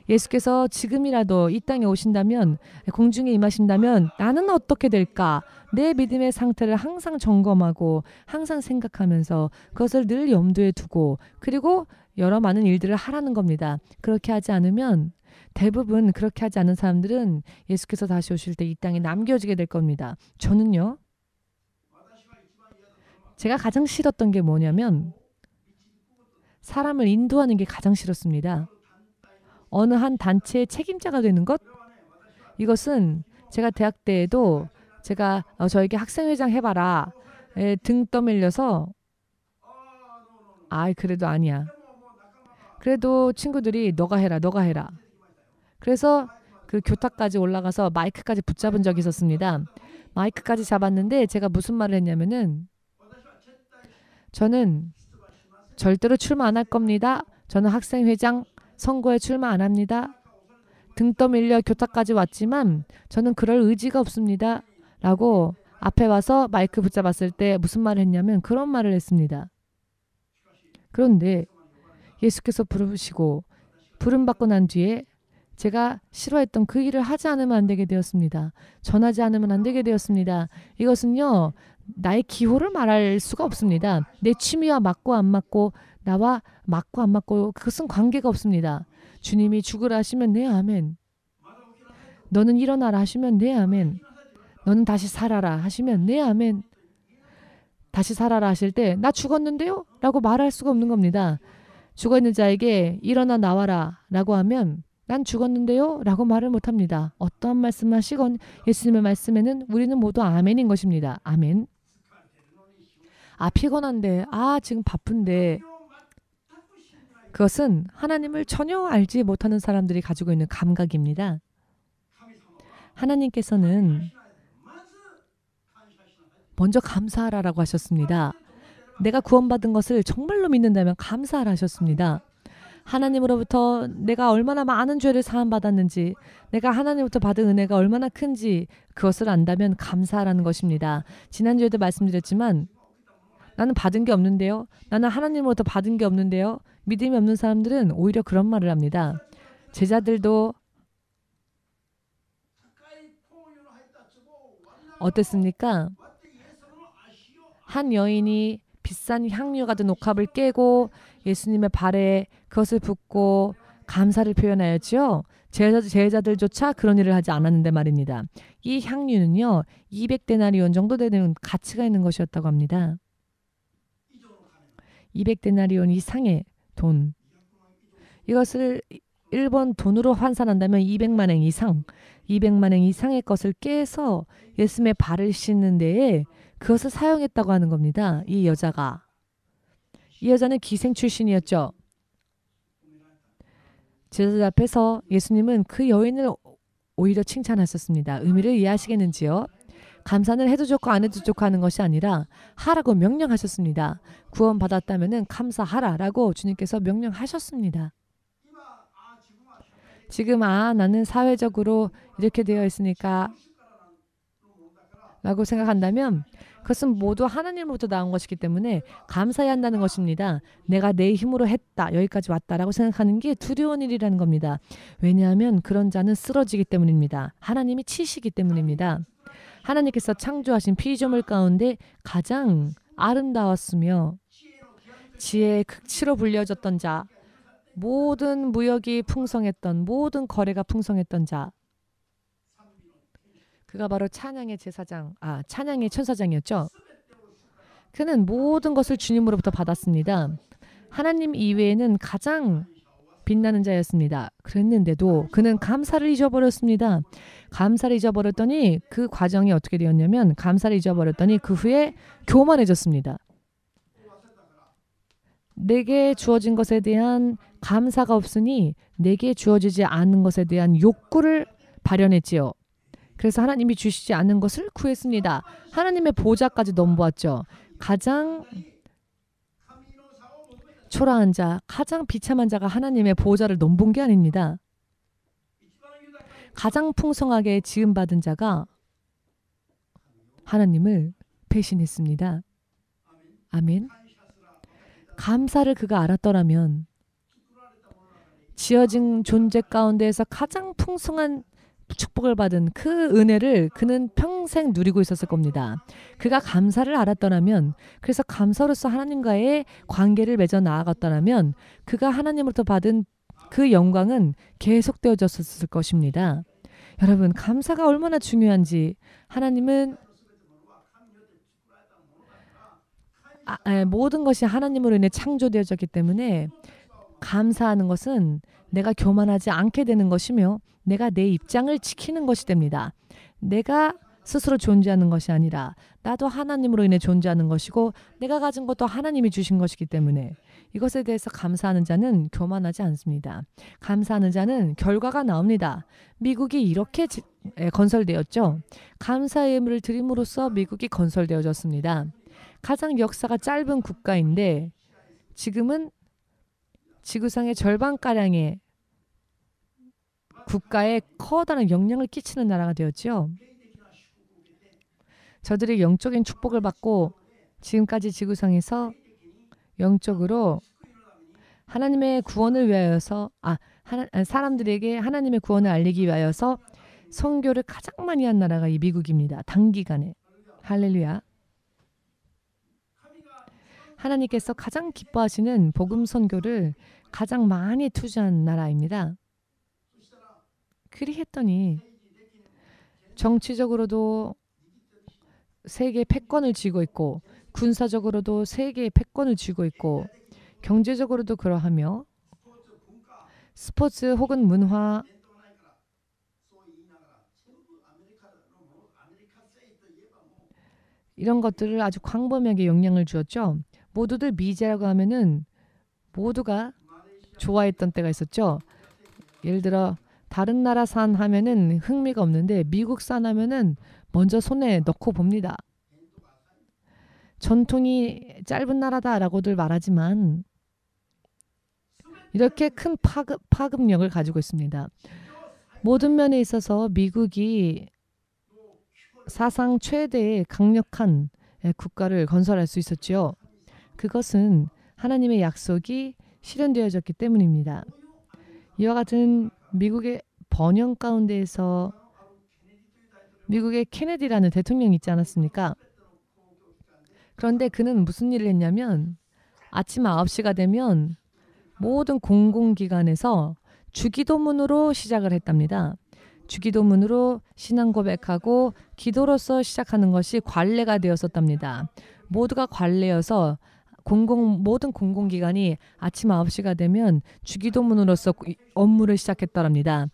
예수께서 지금이라도 이 땅에 오신다면 공중에 임하신다면 나는 어떻게 될까? 내 믿음의 상태를 항상 점검하고 항상 생각하면서 그것을 늘 염두에 두고 그리고 여러 많은 일들을 하라는 겁니다. 그렇게 하지 않으면 대부분 그렇게 하지 않은 사람들은 예수께서 다시 오실 때 이 땅에 남겨지게 될 겁니다. 저는요. 제가 가장 싫었던 게 뭐냐면 사람을 인도하는 게 가장 싫었습니다. 어느 한 단체의 책임자가 되는 것? 이것은 제가 대학 때에도 제가 저에게 학생회장 해봐라 등 떠밀려서 그래도 아니야. 그래도 친구들이 너가 해라. 그래서 그 교탁까지 올라가서 마이크까지 붙잡은 적이 있었습니다. 마이크까지 잡았는데 제가 무슨 말을 했냐면은 저는 절대로 출마 안 할 겁니다. 저는 학생회장 선거에 출마 안 합니다. 등 떠밀려 교탁까지 왔지만 저는 그럴 의지가 없습니다. 라고 앞에 와서 마이크 붙잡았을 때 무슨 말을 했냐면 그런 말을 했습니다. 그런데 예수께서 부르시고 부름받고 난 뒤에 제가 싫어했던 그 일을 하지 않으면 안 되게 되었습니다. 전하지 않으면 안 되게 되었습니다. 이것은요. 나의 기호를 말할 수가 없습니다. 내 취미와 맞고 안 맞고 나와 맞고 안 맞고 그것은 관계가 없습니다. 주님이 죽으라 하시면 네 아멘. 너는 일어나라 하시면 네 아멘. 너는 다시 살아라 하시면 네 아멘. 다시 살아라 하실 때 나 죽었는데요? 라고 말할 수가 없는 겁니다. 죽어있는 자에게 일어나 나와라 라고 하면 난 죽었는데요? 라고 말을 못합니다. 어떠한 말씀을 하시건 예수님의 말씀에는 우리는 모두 아멘인 것입니다. 아멘. 피곤한데 지금 바쁜데 그것은 하나님을 전혀 알지 못하는 사람들이 가지고 있는 감각입니다. 하나님께서는 먼저 감사하라고 하셨습니다. 내가 구원받은 것을 정말로 믿는다면 감사하라 하셨습니다. 하나님으로부터 내가 얼마나 많은 죄를 사함받았는지 내가 하나님으로부터 받은 은혜가 얼마나 큰지 그것을 안다면 감사하라는 것입니다. 지난주에도 말씀드렸지만 나는 받은 게 없는데요. 나는 하나님으로부터 받은 게 없는데요. 믿음이 없는 사람들은 오히려 그런 말을 합니다. 제자들도 어땠습니까? 한 여인이 비싼 향유 같은 옥합을 깨고 예수님의 발에 그것을 붓고 감사를 표현하였지요. 제자들조차 그런 일을 하지 않았는데 말입니다. 이 향유는요. 200데나리온 정도 되는 가치가 있는 것이었다고 합니다. 200데나리온 이상의 돈. 이것을 일본 돈으로 환산한다면 200만 엔 이상, 200만 엔 이상의 것을 깨서 예수님의 발을 씻는 데에 그것을 사용했다고 하는 겁니다. 이 여자가. 이 여자는 기생 출신이었죠. 제자들 앞에서 예수님은 그 여인을 오히려 칭찬하셨습니다. 의미를 이해하시겠는지요? 감사는 해도 좋고 안 해도 좋고 하는 것이 아니라 하라고 명령하셨습니다. 구원받았다면 감사하라라고 주님께서 명령하셨습니다. 지금 나는 사회적으로 이렇게 되어 있으니까 라고 생각한다면 그것은 모두 하나님으로부터 나온 것이기 때문에 감사해야 한다는 것입니다. 내가 내 힘으로 했다, 여기까지 왔다라고 생각하는 게 두려운 일이라는 겁니다. 왜냐하면 그런 자는 쓰러지기 때문입니다. 하나님이 치시기 때문입니다. 하나님께서 창조하신 피조물 가운데 가장 아름다웠으며 지혜의 극치로 불려졌던 자, 모든 무역이 풍성했던, 모든 거래가 풍성했던 자, 그가 바로 찬양의 제사장, 찬양의 천사장이었죠. 그는 모든 것을 주님으로부터 받았습니다. 하나님 이외에는 가장 빛나는 자였습니다. 그랬는데도 그는 감사를 잊어버렸습니다. 감사를 잊어버렸더니 그 과정이 어떻게 되었냐면 감사를 잊어버렸더니 그 후에 교만해졌습니다. 내게 주어진 것에 대한 감사가 없으니 내게 주어지지 않은 것에 대한 욕구를 발현했지요. 그래서 하나님이 주시지 않은 것을 구했습니다. 하나님의 보좌까지 넘보았죠. 가장 초라한 자, 가장 비참한 자가 하나님의 보좌를 넘본 게 아닙니다. 가장 풍성하게 지음받은 자가 하나님을 배신했습니다. 아멘. 감사를 그가 알았더라면 지어진 존재 가운데에서 가장 풍성한 축복을 받은 그 은혜를 그는 평생 누리고 있었을 겁니다. 그가 감사를 알았더라면, 그래서 감사로서 하나님과의 관계를 맺어 나아갔더라면 그가 하나님으로부터 받은 그 영광은 계속되어졌을 것입니다. 여러분, 감사가 얼마나 중요한지 하나님은 모든 것이 하나님으로 인해 창조되어졌기 때문에 감사하는 것은 내가 교만하지 않게 되는 것이며 내가 내 입장을 지키는 것이 됩니다. 내가 스스로 존재하는 것이 아니라 나도 하나님으로 인해 존재하는 것이고 내가 가진 것도 하나님이 주신 것이기 때문에 이것에 대해서 감사하는 자는 교만하지 않습니다. 감사하는 자는 결과가 나옵니다. 미국이 이렇게 건설되었죠. 감사의 예물을 드림으로써 미국이 건설되어졌습니다. 가장 역사가 짧은 국가인데 지금은 지구상의 절반가량의 국가에 커다란 영향을 끼치는 나라가 되었죠. 저들이 영적인 축복을 받고 지금까지 지구상에서 영적으로 하나님의 구원을 위하여서 사람들에게 하나님의 구원을 알리기 위하여서 선교를 가장 많이 한 나라가 이 미국입니다. 단기간에. 할렐루야. 하나님께서 가장 기뻐하시는 복음 선교를 가장 많이 투자한 나라입니다. 그리했더니 정치적으로도 세계 패권을 쥐고 있고 군사적으로도 세계의 패권을 쥐고 있고 경제적으로도 그러하며 스포츠 혹은 문화 이런 것들을 아주 광범위하게 영향을 주었죠. 모두들 미제라고 하면은 모두가 좋아했던 때가 있었죠. 예를 들어 다른 나라 산 하면은 흥미가 없는데 미국 산 하면은 먼저 손에 넣고 봅니다. 전통이 짧은 나라다라고들 말하지만 이렇게 큰 파급력을 가지고 있습니다. 모든 면에 있어서 미국이 사상 최대의 강력한 국가를 건설할 수 있었지요. 그것은 하나님의 약속이 실현되어졌기 때문입니다. 이와 같은 미국의 번영 가운데에서 미국의 케네디라는 대통령이 있지 않았습니까? 그런데 그는 무슨 일을 했냐면 아침 9시가 되면 모든 공공기관에서 주기도문으로 시작을 했답니다. 주기도문으로 신앙 고백하고 기도로서 시작하는 것이 관례가 되었었답니다. 모두가 관례여서 모든 공공기관이 아침 9시가 되면 주기도문으로서 업무를 시작했더랍니다.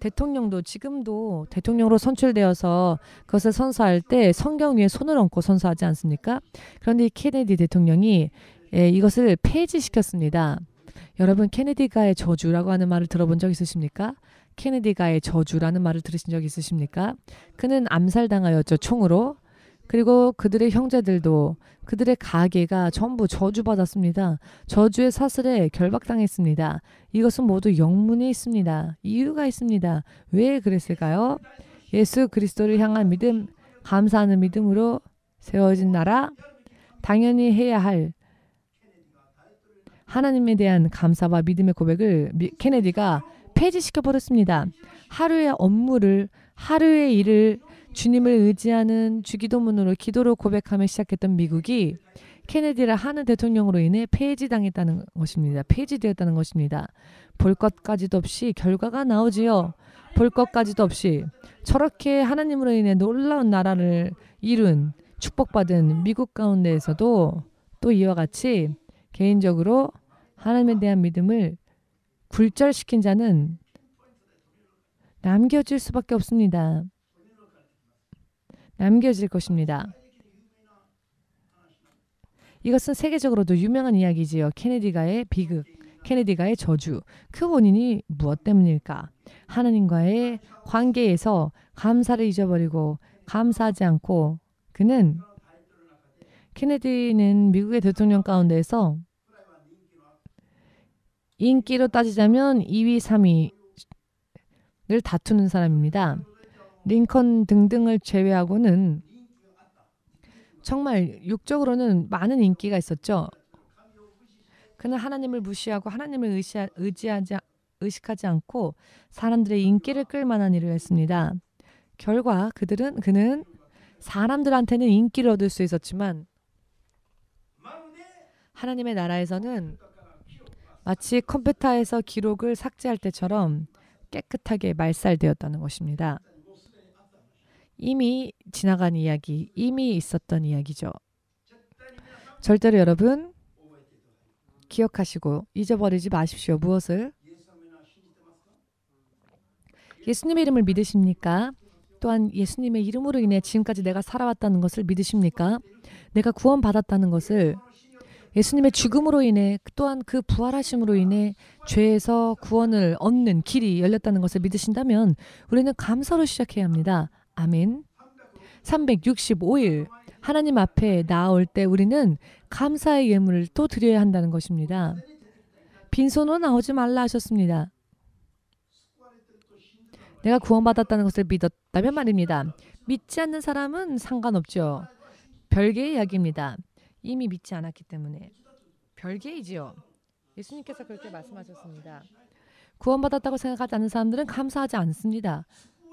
대통령도 지금도 대통령으로 선출되어서 그것을 선서할 때 성경 위에 손을 얹고 선서하지 않습니까? 그런데 이 케네디 대통령이 이것을 폐지시켰습니다. 여러분, 케네디가의 저주라고 하는 말을 들어본 적 있으십니까? 케네디가의 저주라는 말을 들으신 적 있으십니까? 그는 암살당하였죠, 총으로. 그리고 그들의 형제들도 그들의 가계가 전부 저주받았습니다. 저주의 사슬에 결박당했습니다. 이것은 모두 영문에 있습니다. 이유가 있습니다. 왜 그랬을까요? 예수 그리스도를 향한 믿음, 감사하는 믿음으로 세워진 나라, 당연히 해야 할 하나님에 대한 감사와 믿음의 고백을 케네디가 폐지시켜버렸습니다. 하루의 업무를, 하루의 일을 주님을 의지하는 주기도문으로 기도로 고백하며 시작했던 미국이 케네디라 하는 대통령으로 인해 폐지당했다는 것입니다. 폐지되었다는 것입니다. 볼 것까지도 없이 결과가 나오지요. 볼 것까지도 없이 저렇게 하나님으로 인해 놀라운 나라를 이룬 축복받은 미국 가운데에서도 또 이와 같이 개인적으로 하나님에 대한 믿음을 굴절시킨 자는 남겨질 수밖에 없습니다. 남겨질 것입니다. 이것은 세계적으로도 유명한 이야기지요. 케네디가의 비극, 케네디가의 저주. 그 원인이 무엇 때문일까? 하나님과의 관계에서 감사를 잊어버리고 감사하지 않고 케네디는 미국의 대통령 가운데에서 인기로 따지자면 2위, 3위를 다투는 사람입니다. 링컨 등등을 제외하고는 정말 육적으로는 많은 인기가 있었죠. 그는 하나님을 무시하고 하나님을 의식하지 않고 사람들의 인기를 끌 만한 일을 했습니다. 결과 그는 사람들한테는 인기를 얻을 수 있었지만 하나님의 나라에서는 마치 컴퓨터에서 기록을 삭제할 때처럼 깨끗하게 말살되었다는 것입니다. 이미 지나간 이야기, 이미 있었던 이야기죠. 절대로 여러분 기억하시고 잊어버리지 마십시오. 무엇을? 예수님의 이름을 믿으십니까? 또한 예수님의 이름으로 인해 지금까지 내가 살아왔다는 것을 믿으십니까? 내가 구원받았다는 것을 예수님의 죽음으로 인해 또한 그 부활하심으로 인해 죄에서 구원을 얻는 길이 열렸다는 것을 믿으신다면 우리는 감사로 시작해야 합니다. 아멘. 365일 하나님 앞에 나아올 때 우리는 감사의 예물을 또 드려야 한다는 것입니다. 빈손으로 나오지 말라 하셨습니다. 내가 구원받았다는 것을 믿었다면 말입니다. 믿지 않는 사람은 상관없죠. 별개의 이야기입니다. 이미 믿지 않았기 때문에 별개이지요. 예수님께서 그렇게 말씀하셨습니다. 구원받았다고 생각하지 않는 사람들은 감사하지 않습니다.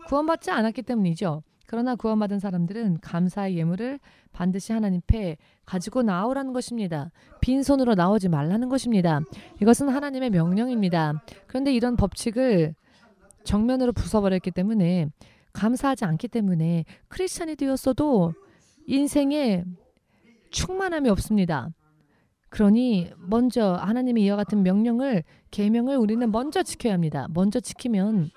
구원받지 않았기 때문이죠. 그러나 구원받은 사람들은 감사의 예물을 반드시 하나님 앞에 가지고 나오라는 것입니다. 빈손으로 나오지 말라는 것입니다. 이것은 하나님의 명령입니다. 그런데 이런 법칙을 정면으로 부숴버렸기 때문에 감사하지 않기 때문에 크리스찬이 되었어도 인생에 충만함이 없습니다. 그러니 먼저 하나님의 이와 같은 계명을 우리는 먼저 지켜야 합니다. 먼저 지키면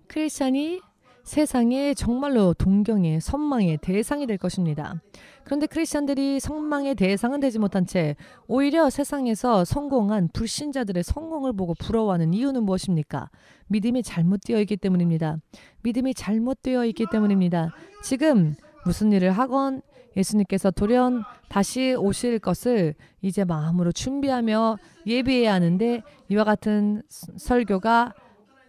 크리스찬이 세상에 정말로 동경의 선망의 대상이 될 것입니다. 그런데 크리스찬들이 선망의 대상은 되지 못한 채 오히려 세상에서 성공한 불신자들의 성공을 보고 부러워하는 이유는 무엇입니까? 믿음이 잘못되어 있기 때문입니다. 믿음이 잘못되어 있기 때문입니다. 지금 무슨 일을 하건 예수님께서 돌연 다시 오실 것을 이제 마음으로 준비하며 예비해야 하는데 이와 같은 설교가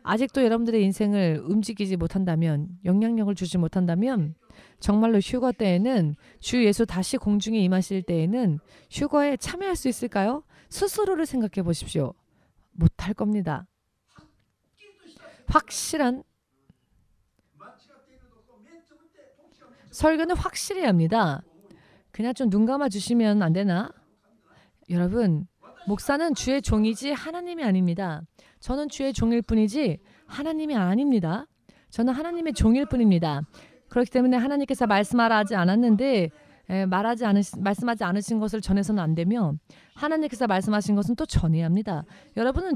아직도 여러분들의 인생을 움직이지 못한다면, 영향력을 주지 못한다면 정말로 휴거 때에는 주 예수 다시 공중에 임하실 때에는 휴거에 참여할 수 있을까요? 스스로를 생각해 보십시오. 못할 겁니다. 확실한 설교는 확실해야 합니다. 그냥 좀 눈 감아 주시면 안 되나? 여러분, 목사는 주의 종이지 하나님이 아닙니다. 저는 주의 종일 뿐이지 하나님이 아닙니다. 저는 하나님의 종일 뿐입니다. 그렇기 때문에 하나님께서 말씀하라 하지 않았는데 말씀하지 않으신 것을 전해서는 안 되며 하나님께서 말씀하신 것은 또 전해야 합니다. 여러분은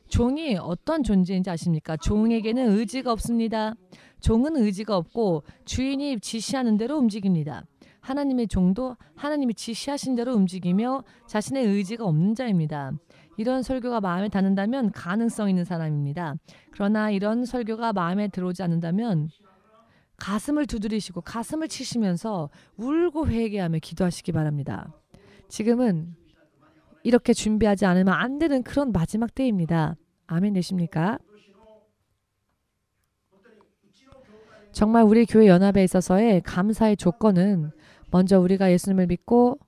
종이 어떤 존재인지 아십니까? 종에게는 의지가 없습니다. 종은 의지가 없고 주인이 지시하는 대로 움직입니다. 하나님의 종도 하나님이 지시하신 대로 움직이며 자신의 의지가 없는 자입니다. 이런 설교가 마음에 닿는다면 가능성 있는 사람입니다. 그러나 이런 설교가 마음에 들어오지 않는다면 가슴을 두드리시고 가슴을 치시면서 울고 회개하며 기도하시기 바랍니다. 지금은 이렇게 준비하지 않으면 안 되는 그런 마지막 때입니다. 아멘 되십니까? 정말 우리 교회 연합에 있어서의 감사의 조건은 먼저 우리가 예수님을 믿고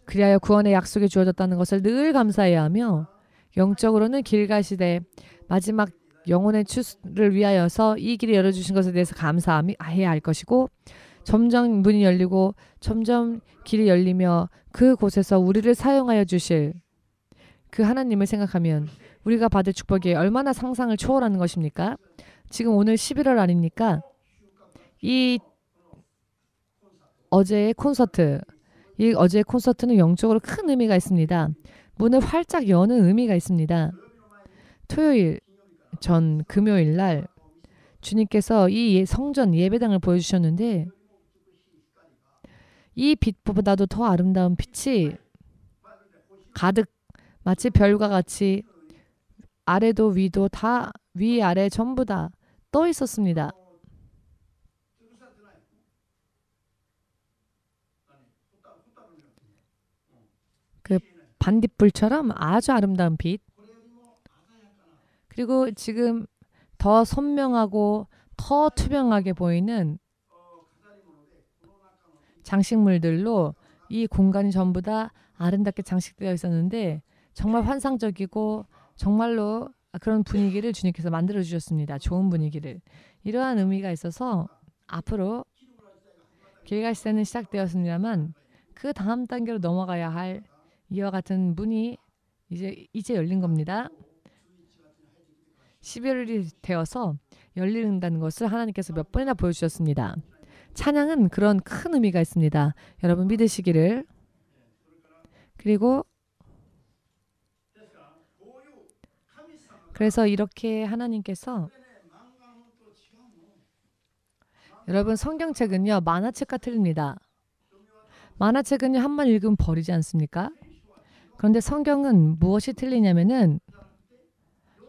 그리하여 구원의 약속이 주어졌다는 것을 늘 감사해야 하며 영적으로는 길갈 시대 마지막 영혼의 추수를 위하여서 이 길이 열어주신 것에 대해서 감사해야 할 것이고 점점 문이 열리고 점점 길이 열리며 그곳에서 우리를 사용하여 주실 그 하나님을 생각하면 우리가 받을 축복이 얼마나 상상을 초월하는 것입니까? 지금 오늘 11월 아닙니까? 이 어제의 콘서트는 영적으로 큰 의미가 있습니다. 문을 활짝 여는 의미가 있습니다. 토요일 전 금요일 날 주님께서 이 성전 예배당을 보여주셨는데 이 빛보다도 더 아름다운 빛이 가득 마치 별과 같이 아래도 위도 다 위아래 전부 다 떠 있었습니다. 그 반딧불처럼 아주 아름다운 빛. 그리고 지금 더 선명하고 더 투명하게 보이는 장식물들로 이 공간이 전부 다 아름답게 장식되어 있었는데 정말 환상적이고 정말로 그런 분위기를 주님께서 만들어 주셨습니다. 좋은 분위기를. 이러한 의미가 있어서 앞으로 길갈 시대는 시작되었습니다만 그 다음 단계로 넘어가야 할 이와 같은 문이 이제 열린 겁니다. 12월이 되어서 열린다는 것을 하나님께서 몇 번이나 보여주셨습니다. 찬양은 그런 큰 의미가 있습니다. 여러분 믿으시기를. 그리고 그래서 이렇게 하나님께서 여러분 성경책은요 만화책과 틀립니다. 만화책은요 한 번 읽으면 버리지 않습니까? 그런데 성경은 무엇이 틀리냐면은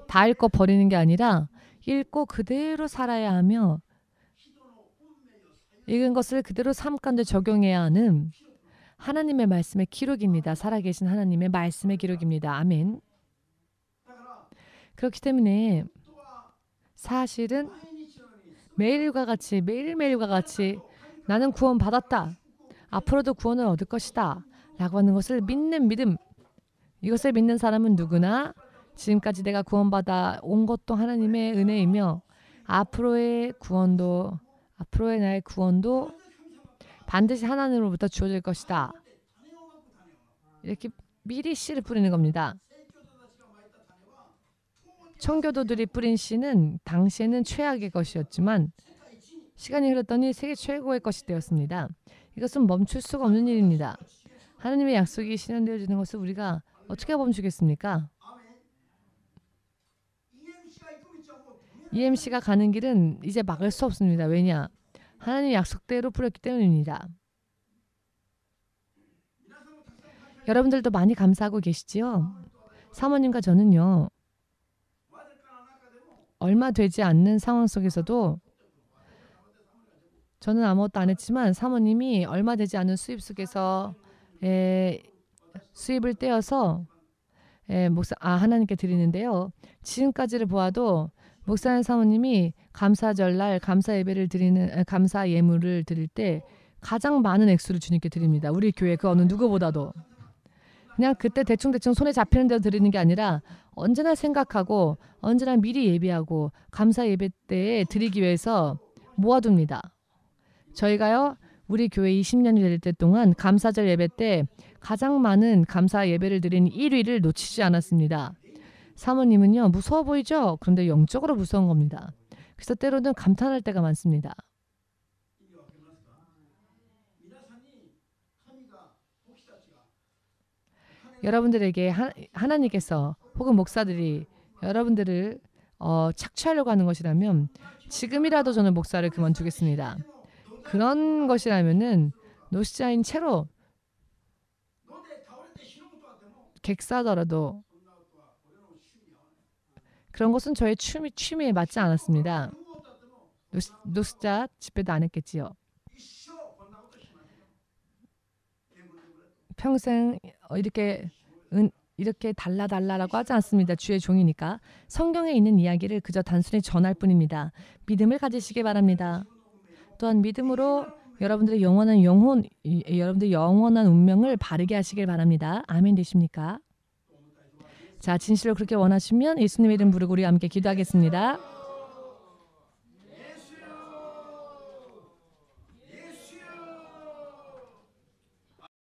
다 읽고 버리는 게 아니라 읽고 그대로 살아야 하며 읽은 것을 그대로 삶 가운데 적용해야 하는 하나님의 말씀의 기록입니다. 살아계신 하나님의 말씀의 기록입니다. 아멘. 그렇기 때문에 사실은 매일매일과 같이 나는 구원 받았다. 앞으로도 구원을 얻을 것이다. 라고 하는 것을 믿는 믿음. 이것을 믿는 사람은 누구나 지금까지 내가 구원받아 온 것도 하나님의 은혜이며 앞으로의 나의 구원도 반드시 하나님으로부터 주어질 것이다. 이렇게 미리 씨를 뿌리는 겁니다. 청교도들이 뿌린 씨는 당시에는 최악의 것이었지만 시간이 흐렀더니 세계 최고의 것이 되었습니다. 이것은 멈출 수가 없는 일입니다. 하나님의 약속이 실현되어지는 것을 우리가 어떻게 멈추겠습니까? EMC가 가는 길은 이제 막을 수 없습니다. 왜냐? 하나님의 약속대로 뿌렸기 때문입니다. 여러분들도 많이 감사하고 계시지요? 사모님과 저는요. 얼마 되지 않는 상황 속에서도 저는 아무것도 안 했지만 사모님이 얼마 되지 않은 수입 속에서 수입을 떼어서 하나님께 드리는데요. 지금까지를 보아도 목사님 사모님이 감사절날 감사 예배를 드리는 감사 예물을 드릴 때 가장 많은 액수를 주님께 드립니다. 우리 교회 그 어느 누구보다도. 그냥 그때 대충 손에 잡히는 대로 드리는 게 아니라 언제나 생각하고 언제나 미리 예배하고 감사 예배 때에 드리기 위해서 모아둡니다. 저희가요. 우리 교회 20년이 될 때 동안 감사절 예배 때 가장 많은 감사 예배를 드린 1위를 놓치지 않았습니다. 사모님은요. 무서워 보이죠? 그런데 영적으로 무서운 겁니다. 그래서 때로는 감탄할 때가 많습니다. 여러분들에게 하나님께서 혹은 목사들이 여러분들을 착취하려고 하는 것이라면 지금이라도 저는 목사를 그만두겠습니다. 그런 것이라면은 노시자인 채로 객사더라도 그런 것은 저의 취미에 맞지 않았습니다. 노숙자 집회도 안 했겠지요. 평생 이렇게 달라라고 하지 않습니다. 주의 종이니까. 성경에 있는 이야기를 그저 단순히 전할 뿐입니다. 믿음을 가지시기 바랍니다. 또한 믿음으로 여러분들의 영원한 운명을 바르게 하시길 바랍니다. 아멘 되십니까? 자, 진실로 그렇게 원하시면 예수님의 이름 부르고 우리와 함께 기도하겠습니다.